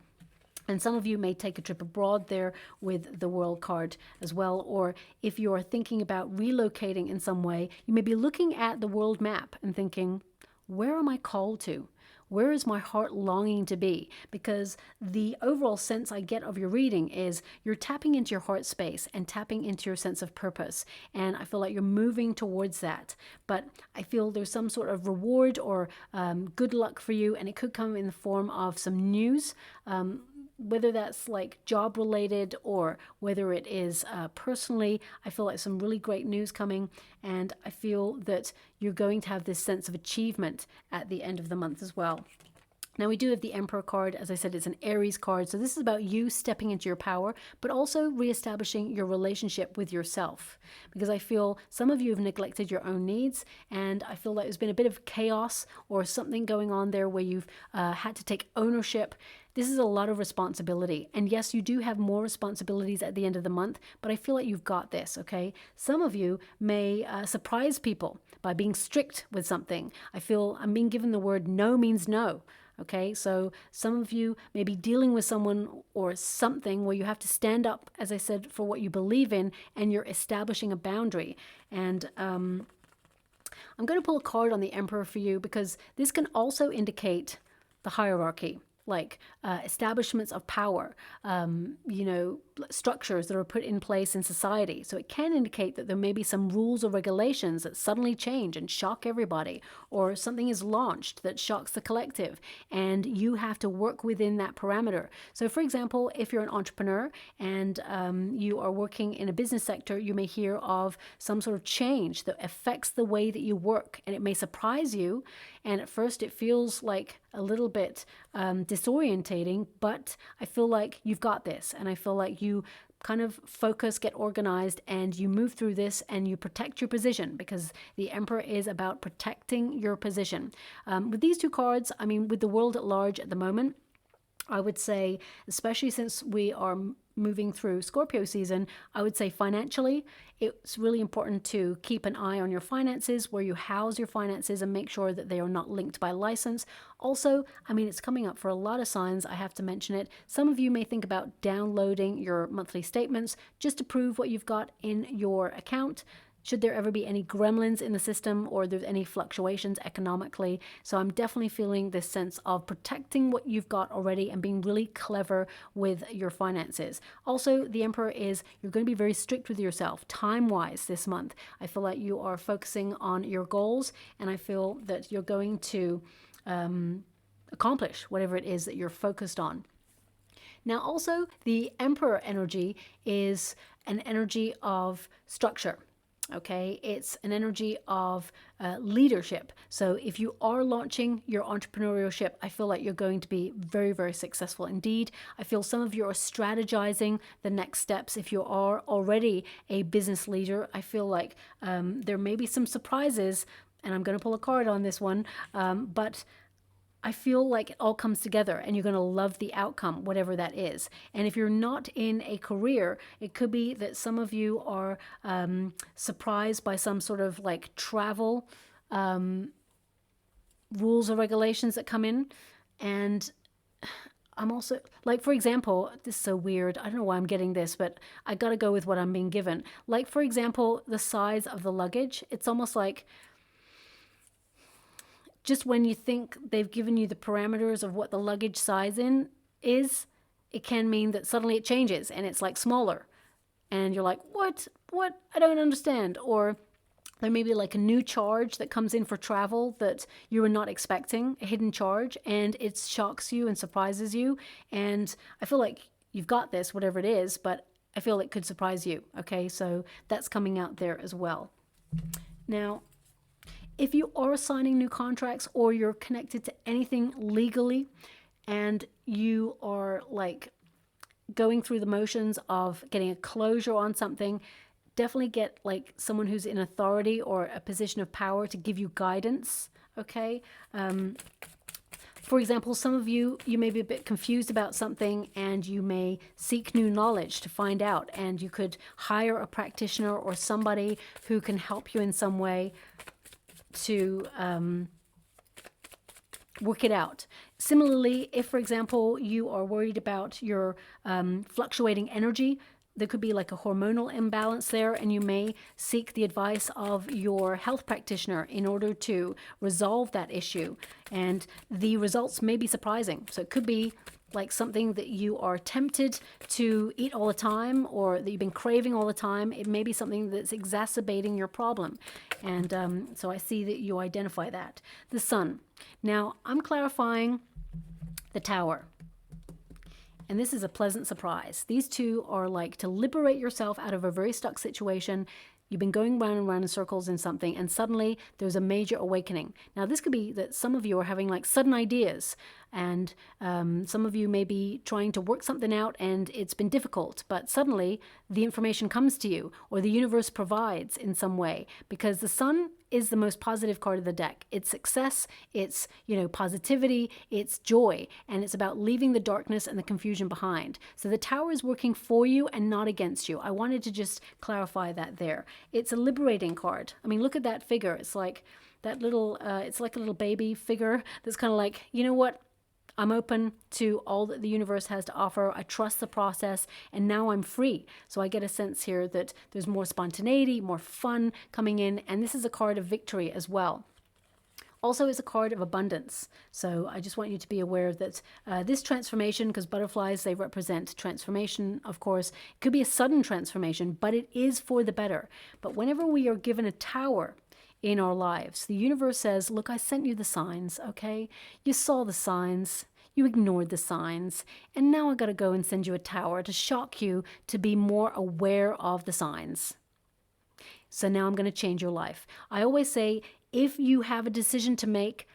And some of you may take a trip abroad there with the World card as well. Or if you're thinking about relocating in some way, you may be looking at the world map and thinking, where am I called to? Where is my heart longing to be? Because the overall sense I get of your reading is you're tapping into your heart space and tapping into your sense of purpose. And I feel like you're moving towards that. But I feel there's some sort of reward or good luck for you. And it could come in the form of some news. Whether that's like job related or whether it is personally, I feel like some really great news coming, and I feel that you're going to have this sense of achievement at the end of the month as well. Now we do have the Emperor card. As I said, it's an Aries card. So this is about you stepping into your power, but also reestablishing your relationship with yourself. Because I feel some of you have neglected your own needs, and I feel like there's been a bit of chaos or something going on there where you've had to take ownership. This is a lot of responsibility. And yes, you do have more responsibilities at the end of the month, but I feel like you've got this, okay? Some of you may surprise people by being strict with something. I feel I'm being given the word no means no. Okay, so some of you may be dealing with someone or something where you have to stand up, as I said, for what you believe in, and you're establishing a boundary. And I'm going to pull a card on the Emperor for you, because this can also indicate the hierarchy. like establishments of power, you know, structures that are put in place in society. So it can indicate that there may be some rules or regulations that suddenly change and shock everybody, or something is launched that shocks the collective, and you have to work within that parameter. So for example, if you're an entrepreneur and you are working in a business sector, you may hear of some sort of change that affects the way that you work, and it may surprise you, and at first it feels like a little bit disorientating, but I feel like you've got this, and I feel like you kind of focus, get organized, and you move through this and you protect your position, because the Emperor is about protecting your position. With these two cards, I mean, with the world at large at the moment, I would say, especially since we are moving through Scorpio season, I would say financially, it's really important to keep an eye on your finances, where you house your finances, and make sure that they are not linked by license. Also, I mean, it's coming up for a lot of signs, I have to mention it. Some of you may think about downloading your monthly statements just to prove what you've got in your account, should there ever be any gremlins in the system, or there's any fluctuations economically. So I'm definitely feeling this sense of protecting what you've got already and being really clever with your finances. Also, the Emperor is, you're going to be very strict with yourself time-wise this month. I feel like you are focusing on your goals, and I feel that you're going to accomplish whatever it is that you're focused on. Now also, the Emperor energy is an energy of structure. Okay, it's an energy of leadership. So if you are launching your entrepreneurship, I feel like you're going to be very, very successful indeed. I feel some of you are strategizing the next steps. If you are already a business leader, I feel like there may be some surprises, and I'm going to pull a card on this one, but I feel like it all comes together, and you're going to love the outcome, whatever that is. And if you're not in a career, it could be that some of you are surprised by some sort of like travel rules or regulations that come in. And I'm also, like, for example, this is so weird. I don't know why I'm getting this, but I got to go with what I'm being given. Like, for example, the size of the luggage. It's almost like, just when you think they've given you the parameters of what the luggage size is, it can mean that suddenly it changes and it's like smaller. And you're like, what? I don't understand. Or there may be like a new charge that comes in for travel that you were not expecting, a hidden charge, and it shocks you and surprises you. And I feel like you've got this, whatever it is, but I feel it could surprise you. Okay, so that's coming out there as well. Now, if you are signing new contracts, or you're connected to anything legally, and you are like going through the motions of getting a closure on something, definitely get like someone who's in authority or a position of power to give you guidance. Okay. For example, some of you may be a bit confused about something, and you may seek new knowledge to find out, and you could hire a practitioner or somebody who can help you in some way to work it out. Similarly, if, for example, you are worried about your fluctuating energy, there could be like a hormonal imbalance there, and you may seek the advice of your health practitioner in order to resolve that issue. And the results may be surprising. So it could be like something that you are tempted to eat all the time, or that you've been craving all the time. It may be something that's exacerbating your problem. And so I see that you identify that. The Sun. Now, I'm clarifying the Tower. And this is a pleasant surprise. These two are like to liberate yourself out of a very stuck situation. You've been going round and round in circles in something, and suddenly there's a major awakening. Now, this could be that some of you are having like sudden ideas, and some of you may be trying to work something out and it's been difficult, but suddenly the information comes to you, or the universe provides in some way, because the Sun is the most positive card of the deck. It's success, it's, you know, positivity, it's joy, and it's about leaving the darkness and the confusion behind. So the Tower is working for you and not against you. I wanted to just clarify that there. It's a liberating card. I mean, look at that figure. It's like that little, it's like a little baby figure that's kind of like, you know what? I'm open to all that the universe has to offer. I trust the process, and now I'm free. So I get a sense here that there's more spontaneity, more fun coming in, and this is a card of victory as well. Also, it's a card of abundance. So I just want you to be aware that this transformation, because butterflies, they represent transformation, of course, it could be a sudden transformation, but it is for the better. But whenever we are given a tower in our lives, the universe says, look, I sent you the signs, okay? You saw the signs. You ignored the signs, and now I got to go and send you a tower to shock you to be more aware of the signs. So now I'm going to change your life. I always say, if you have a decision to make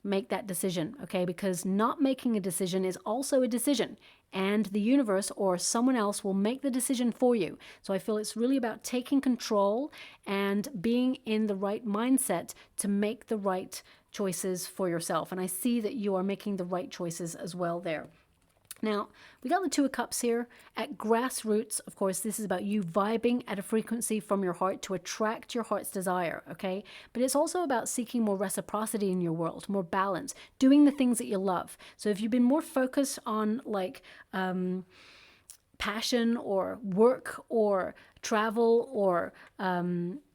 that decision, okay? Because not making a decision is also a decision, and the universe or someone else will make the decision for you. So I feel it's really about taking control and being in the right mindset to make the right choices for yourself. And I see that you are making the right choices as well there. Now, we got the Two of Cups here. At grassroots, of course, this is about you vibing at a frequency from your heart to attract your heart's desire, okay? But it's also about seeking more reciprocity in your world, more balance, doing the things that you love. So if you've been more focused on like passion or work or travel or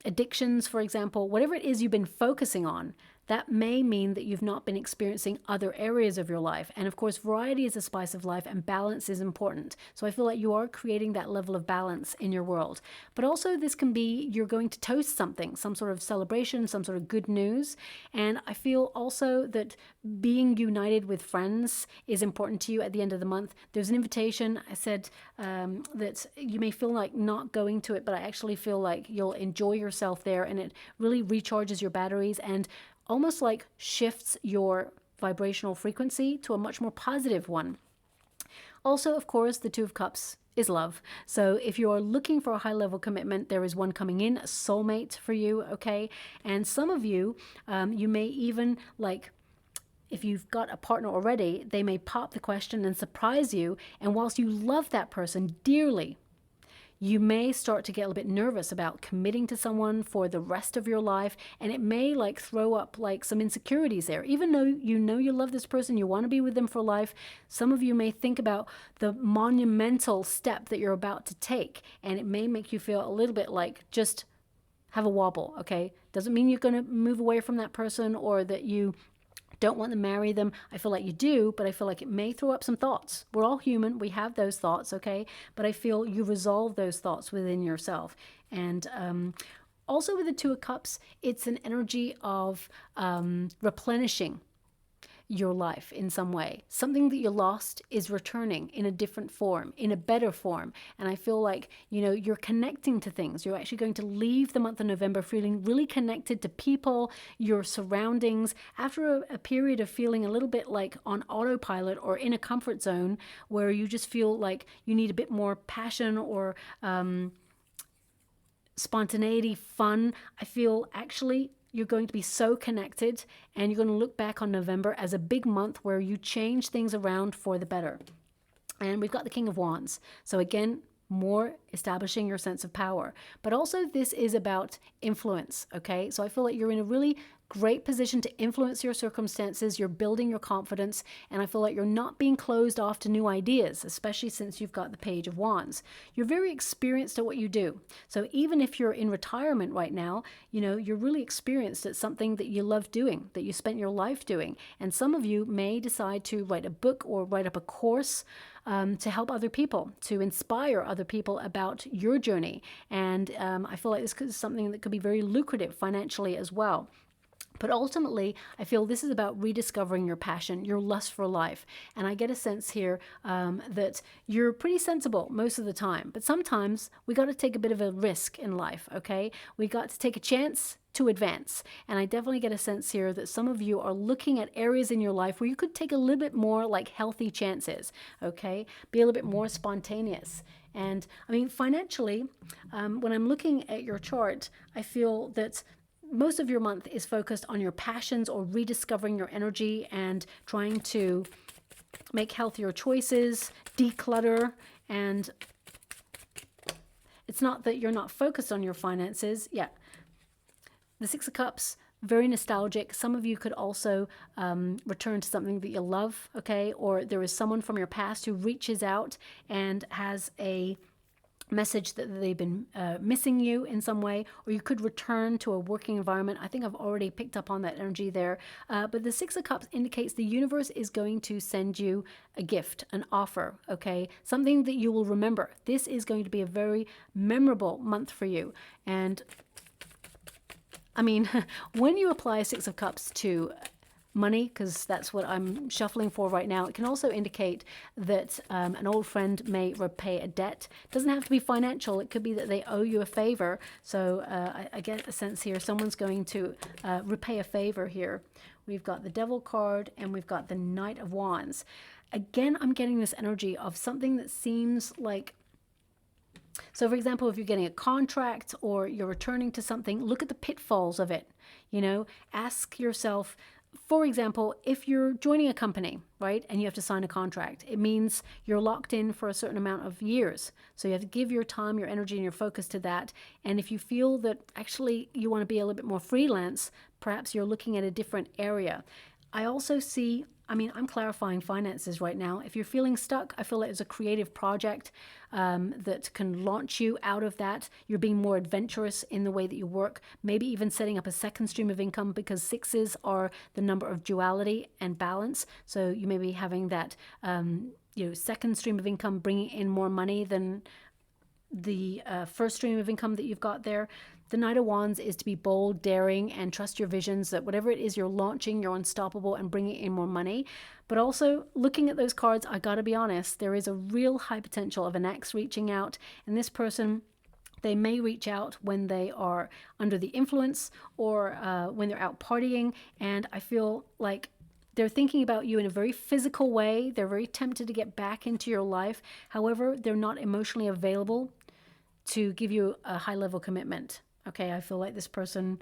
addictions, for example, whatever it is you've been focusing on, that may mean that you've not been experiencing other areas of your life. And of course, variety is a spice of life and balance is important. So I feel like you are creating that level of balance in your world. But also this can be, you're going to toast something, some sort of celebration, some sort of good news. And I feel also that being united with friends is important to you at the end of the month. There's an invitation. I said that you may feel like not going to it, but I actually feel like you'll enjoy yourself there, and it really recharges your batteries and almost like shifts your vibrational frequency to a much more positive one. Also, of course, the Two of Cups is love. So if you are looking for a high level commitment, there is one coming in, a soulmate for you, okay? And some of you, you may even like, if you've got a partner already, they may pop the question and surprise you. And whilst you love that person dearly, you may start to get a little bit nervous about committing to someone for the rest of your life, and it may like throw up like some insecurities there. Even though you know you love this person, you want to be with them for life, some of you may think about the monumental step that you're about to take, and it may make you feel a little bit like just have a wobble, okay? Doesn't mean you're going to move away from that person or that you don't want to marry them. I feel like you do, but I feel like it may throw up some thoughts. We're all human. We have those thoughts, okay? But I feel you resolve those thoughts within yourself. And also with the Two of Cups, it's an energy of replenishing your life in some way. Something that you lost is returning in a different form, in a better form. And I feel like, you know, you're connecting to things. You're actually going to leave the month of November feeling really connected to people, your surroundings, after a period of feeling a little bit like on autopilot or in a comfort zone where you just feel like you need a bit more passion or spontaneity, fun. I feel actually you're going to be so connected, and you're going to look back on November as a big month where you change things around for the better. And we've got the King of Wands. So again, more establishing your sense of power. But also this is about influence, okay? So I feel like you're in a really great position to influence your circumstances. You're building your confidence, and I feel like you're not being closed off to new ideas, especially since you've got the Page of Wands. You're very experienced at what you do. So even if you're in retirement right now, you know, you're really experienced at something that you love doing, that you spent your life doing. And some of you may decide to write a book or write up a course to help other people, to inspire other people about your journey. And I feel like this is something that could be very lucrative financially as well. But ultimately, I feel this is about rediscovering your passion, your lust for life. And I get a sense here that you're pretty sensible most of the time. But sometimes we got to take a bit of a risk in life, okay? We got to take a chance to advance. And I definitely get a sense here that some of you are looking at areas in your life where you could take a little bit more like healthy chances, okay? Be a little bit more spontaneous. And I mean, financially, when I'm looking at your chart, I feel that most of your month is focused on your passions or rediscovering your energy and trying to make healthier choices, declutter. And it's not that you're not focused on your finances. Yeah. The Six of Cups, very nostalgic. Some of you could also return to something that you love, okay? Or there is someone from your past who reaches out and has a message that they've been missing you in some way, or you could return to a working environment. I think I've already picked up on that energy there. But the Six of Cups indicates the universe is going to send you a gift, an offer, okay? Something that you will remember. This is going to be a very memorable month for you. And I mean, when you apply Six of Cups to money, because that's what I'm shuffling for right now, it can also indicate that an old friend may repay a debt. It doesn't have to be financial. It could be that they owe you a favor. So I get a sense here someone's going to repay a favor here. We've got the Devil card and we've got the Knight of Wands. Again, I'm getting this energy of something that seems like, so for example, if you're getting a contract or you're returning to something, look at the pitfalls of it. You know, ask yourself, for example, if you're joining a company, right, and you have to sign a contract, it means you're locked in for a certain amount of years. So you have to give your time, your energy, and your focus to that. And if you feel that actually you want to be a little bit more freelance, perhaps you're looking at a different area. I also see, I mean, I'm clarifying finances right now. If you're feeling stuck, I feel like there's a creative project that can launch you out of that. You're being more adventurous in the way that you work, maybe even setting up a second stream of income, because sixes are the number of duality and balance. So you may be having that, second stream of income bringing in more money than the first stream of income that you've got there. The Knight of Wands is to be bold, daring, and trust your visions, that whatever it is you're launching, you're unstoppable and bringing in more money. But also, looking at those cards, I gotta be honest, there is a real high potential of an ex reaching out. And this person, they may reach out when they are under the influence or when they're out partying. And I feel like they're thinking about you in a very physical way. They're very tempted to get back into your life. However, they're not emotionally available to give you a high level commitment. Okay, I feel like this person,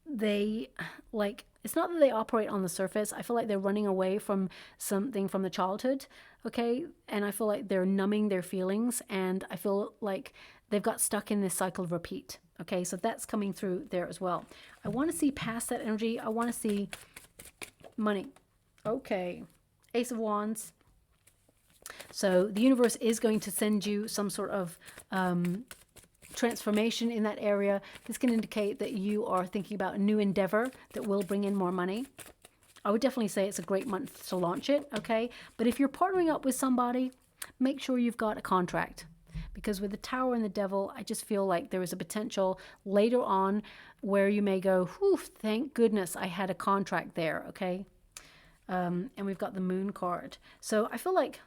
they like, it's not that they operate on the surface. I feel like they're running away from something from the childhood. Okay, and I feel like they're numbing their feelings, and I feel like they've got stuck in this cycle of repeat. Okay, so that's coming through there as well. I want to see past that energy. I want to see money. Okay, Ace of Wands. So the universe is going to send you some sort of transformation in that area. This can indicate that you are thinking about a new endeavor that will bring in more money. I would definitely say it's a great month to launch it, okay? But if you're partnering up with somebody, make sure you've got a contract. Because with the Tower and the Devil, I just feel like there is a potential later on where you may go, whew, thank goodness I had a contract there, okay? And we've got the Moon card. So I feel like,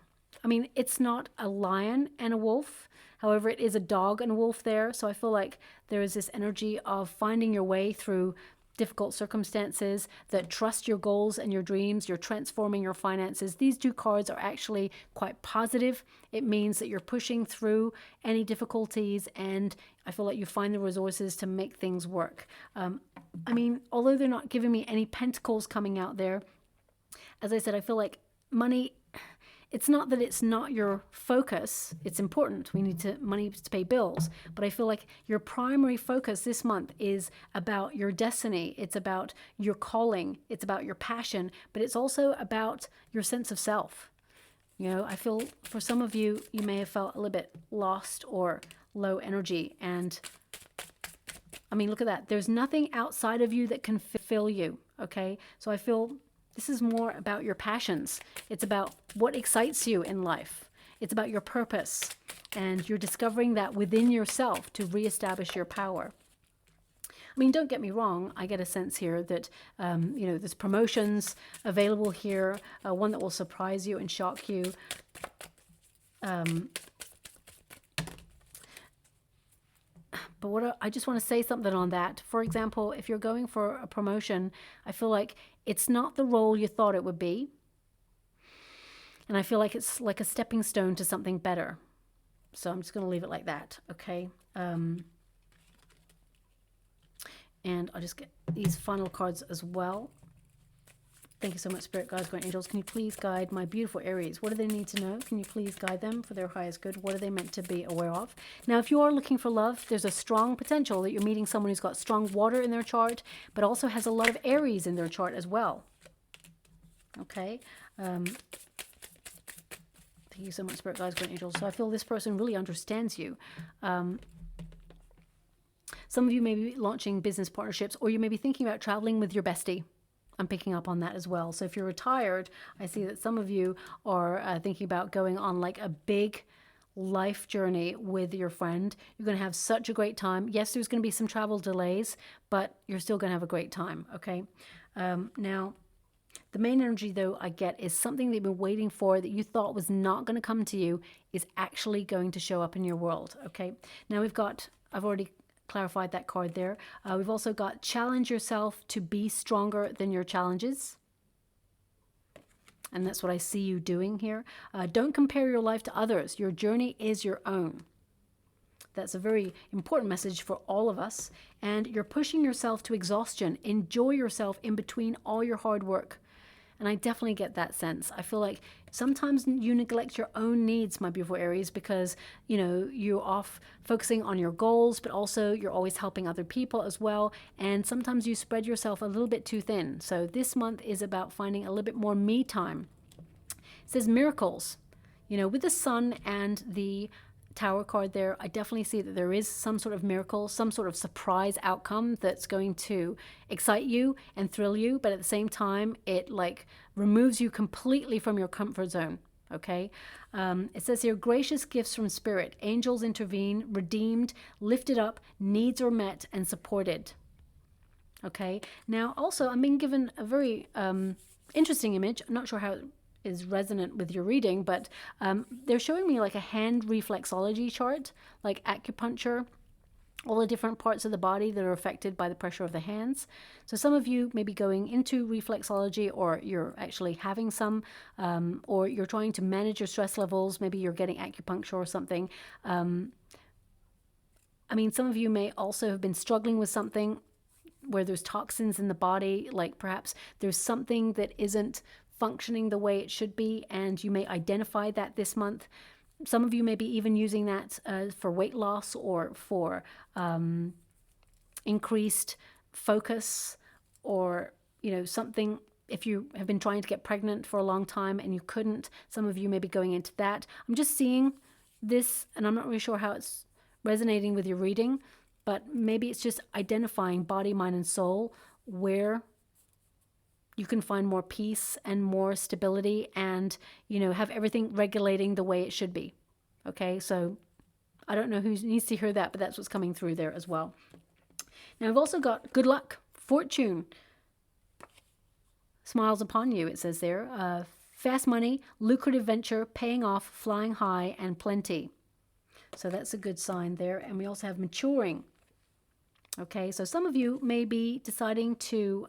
I mean, it's not a lion and a wolf. However, it is a dog and a wolf there. So I feel like there is this energy of finding your way through difficult circumstances, that trust your goals and your dreams. You're transforming your finances. These two cards are actually quite positive. It means that you're pushing through any difficulties, and I feel like you find the resources to make things work. I mean, although they're not giving me any pentacles coming out there, as I said, I feel like money, it's not that it's not your focus. It's important. We need money to pay bills. But I feel like your primary focus this month is about your destiny. It's about your calling. It's about your passion. But it's also about your sense of self. You know, I feel for some of you, you may have felt a little bit lost or low energy. And I mean, look at that. There's nothing outside of you that can fulfill you. Okay. So I feel this is more about your passions. It's about what excites you in life. It's about your purpose. And you're discovering that within yourself to reestablish your power. I mean, don't get me wrong. I get a sense here that, there's promotions available here. One that will surprise you and shock you. But I just want to say something on that. For example, if you're going for a promotion, I feel like it's not the role you thought it would be. And I feel like it's like a stepping stone to something better. So I'm just going to leave it like that, okay? And I'll just get these final cards as well. Thank you so much, Spirit Guides, Guardian Angels. Can you please guide my beautiful Aries? What do they need to know? Can you please guide them for their highest good? What are they meant to be aware of? Now, if you are looking for love, there's a strong potential that you're meeting someone who's got strong water in their chart, but also has a lot of Aries in their chart as well. Okay. Thank you so much, Spirit Guides, Guardian Angels. So I feel this person really understands you. Some of you may be launching business partnerships, or you may be thinking about traveling with your bestie. I'm picking up on that as well. So if you're retired, I see that some of you are thinking about going on like a big life journey with your friend. You're going to have such a great time. Yes, there's going to be some travel delays, but you're still going to have a great time. Okay. Now, the main energy, though, I get is something that you've been waiting for that you thought was not going to come to you is actually going to show up in your world. Okay. Now we've got, I've already clarified that card there. We've also got challenge yourself to be stronger than your challenges. And that's what I see you doing here. Don't compare your life to others. Your journey is your own. That's a very important message for all of us. And you're pushing yourself to exhaustion. Enjoy yourself in between all your hard work. And I definitely get that sense. I feel like sometimes you neglect your own needs, my beautiful Aries, because, you know, you're off focusing on your goals, but also you're always helping other people as well. And sometimes you spread yourself a little bit too thin. So this month is about finding a little bit more me time. It says miracles. You know, with the sun and the Tower card there, I definitely see that there is some sort of miracle, some sort of surprise outcome that's going to excite you and thrill you, but at the same time, it like removes you completely from your comfort zone. Okay. It says here, gracious gifts from spirit, angels intervene, redeemed, lifted up, needs are met and supported. Okay. Now, also, I'm being given a very interesting image. I'm not sure how is resonant with your reading, but they're showing me like a hand reflexology chart, like acupuncture, all the different parts of the body that are affected by the pressure of the hands. So some of you may be going into reflexology, or you're actually having some, or you're trying to manage your stress levels. Maybe you're getting acupuncture or something. I mean, some of you may also have been struggling with something where there's toxins in the body, like perhaps there's something that isn't functioning the way it should be, and you may identify that this month. Some of you may be even using that for weight loss, or for increased focus, or, you know, something. If you have been trying to get pregnant for a long time and you couldn't, some of you may be going into that. I'm just seeing this, and I'm not really sure how it's resonating with your reading, but maybe it's just identifying body, mind, and soul, where you can find more peace and more stability, and, you know, have everything regulating the way it should be. Okay, so I don't know who needs to hear that, but that's what's coming through there as well. Now, I've also got good luck, fortune smiles upon you, it says there. Fast money, lucrative venture, paying off, flying high, and plenty. So that's a good sign there. And we also have maturing. Okay, so some of you may be deciding to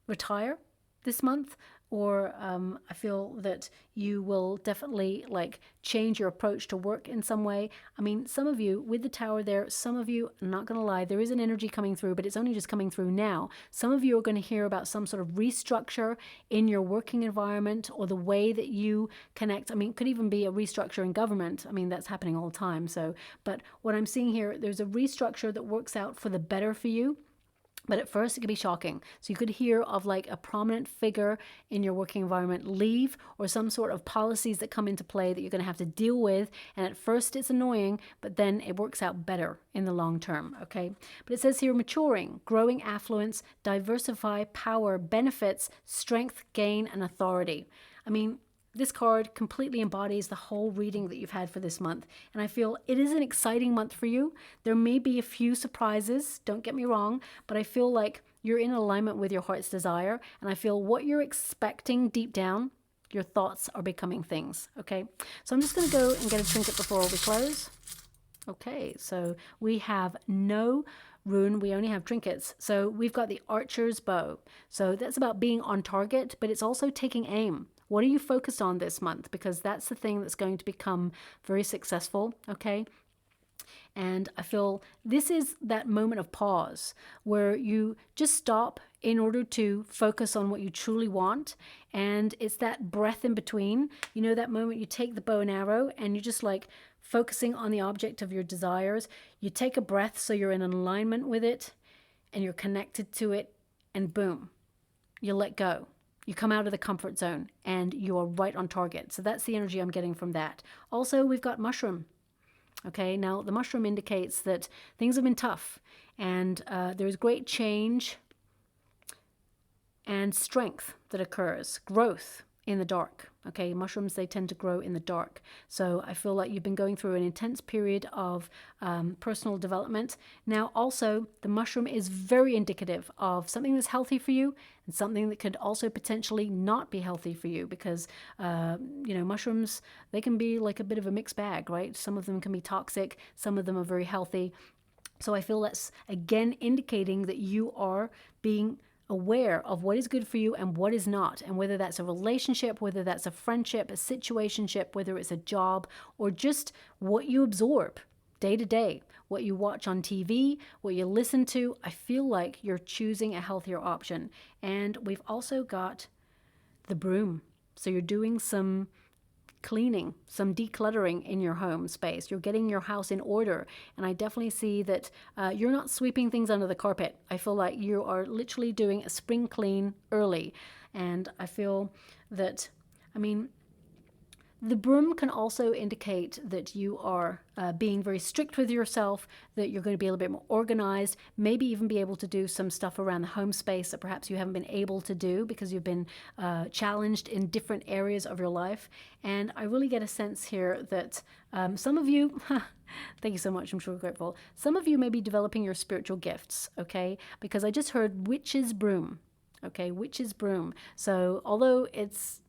retire this month, or I feel that you will definitely like change your approach to work in some way. I mean, some of you with the Tower there, some of you, I'm not going to lie, there is an energy coming through, but it's only just coming through now. Some of you are going to hear about some sort of restructure in your working environment, or the way that you connect. I mean, it could even be a restructure in government. I mean, that's happening all the time. So, but what I'm seeing here, there's a restructure that works out for the better for you. But at first, it could be shocking. So you could hear of like a prominent figure in your working environment leave, or some sort of policies that come into play that you're going to have to deal with. And at first, it's annoying, but then it works out better in the long term. Okay. But it says here, maturing, growing affluence, diversify, power, benefits, strength, gain, and authority. I mean, this card completely embodies the whole reading that you've had for this month. And I feel it is an exciting month for you. There may be a few surprises, don't get me wrong, but I feel like you're in alignment with your heart's desire. And I feel what you're expecting deep down, your thoughts are becoming things. Okay, so I'm just going to go and get a trinket before we close. Okay, so we have no rune, we only have trinkets. So we've got the archer's bow. So that's about being on target, but it's also taking aim. What are you focused on this month? Because that's the thing that's going to become very successful, okay? And I feel this is that moment of pause where you just stop in order to focus on what you truly want. And it's that breath in between. You know, that moment you take the bow and arrow and you're just like focusing on the object of your desires. You take a breath so you're in alignment with it and you're connected to it, and boom, you let go. You come out of the comfort zone and you are right on target. So that's the energy I'm getting from that. Also, we've got mushroom. Okay, now the mushroom indicates that things have been tough and there's great change and strength that occurs, growth in the dark. Okay, mushrooms, they tend to grow in the dark. So I feel like you've been going through an intense period of personal development. Now, also, the mushroom is very indicative of something that's healthy for you and something that could also potentially not be healthy for you because, mushrooms, they can be like a bit of a mixed bag, right? Some of them can be toxic, some of them are very healthy. So I feel that's, again, indicating that you are being aware of what is good for you and what is not, and whether that's a relationship, whether that's a friendship, a situationship, whether it's a job, or just what you absorb day to day, what you watch on TV, what you listen to. I feel like you're choosing a healthier option. And we've also got the broom. So you're doing some cleaning, some decluttering in your home space. You're getting your house in order. And I definitely see that you're not sweeping things under the carpet. I feel like you are literally doing a spring clean early. And I feel that, the broom can also indicate that you are being very strict with yourself, that you're going to be a little bit more organized, maybe even be able to do some stuff around the home space that perhaps you haven't been able to do because you've been challenged in different areas of your life. And I really get a sense here that some of you, thank you so much, I'm sure grateful, some of you may be developing your spiritual gifts, okay? Because I just heard witch's broom, okay? Witch's broom. So although it's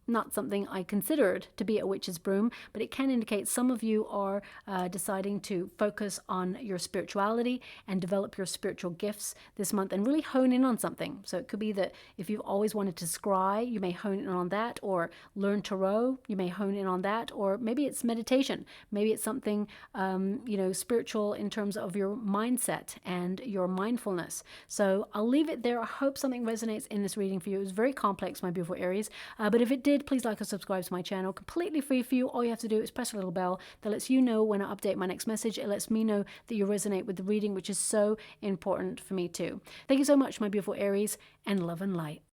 not something I considered to be a witch's broom, but it can indicate some of you are deciding to focus on your spirituality and develop your spiritual gifts this month and really hone in on something. So it could be that if you've always wanted to scry, you may hone in on that, or learn tarot, you may hone in on that, or maybe it's meditation. Maybe it's something, spiritual in terms of your mindset and your mindfulness. So I'll leave it there. I hope something resonates in this reading for you. It was very complex, my beautiful Aries, but if it did, please like or subscribe to my channel. Completely free for you. All you have to do is press a little bell that lets you know when I update my next message. It lets me know that you resonate with the reading, which is so important for me too. Thank you so much, my beautiful Aries, and love and light.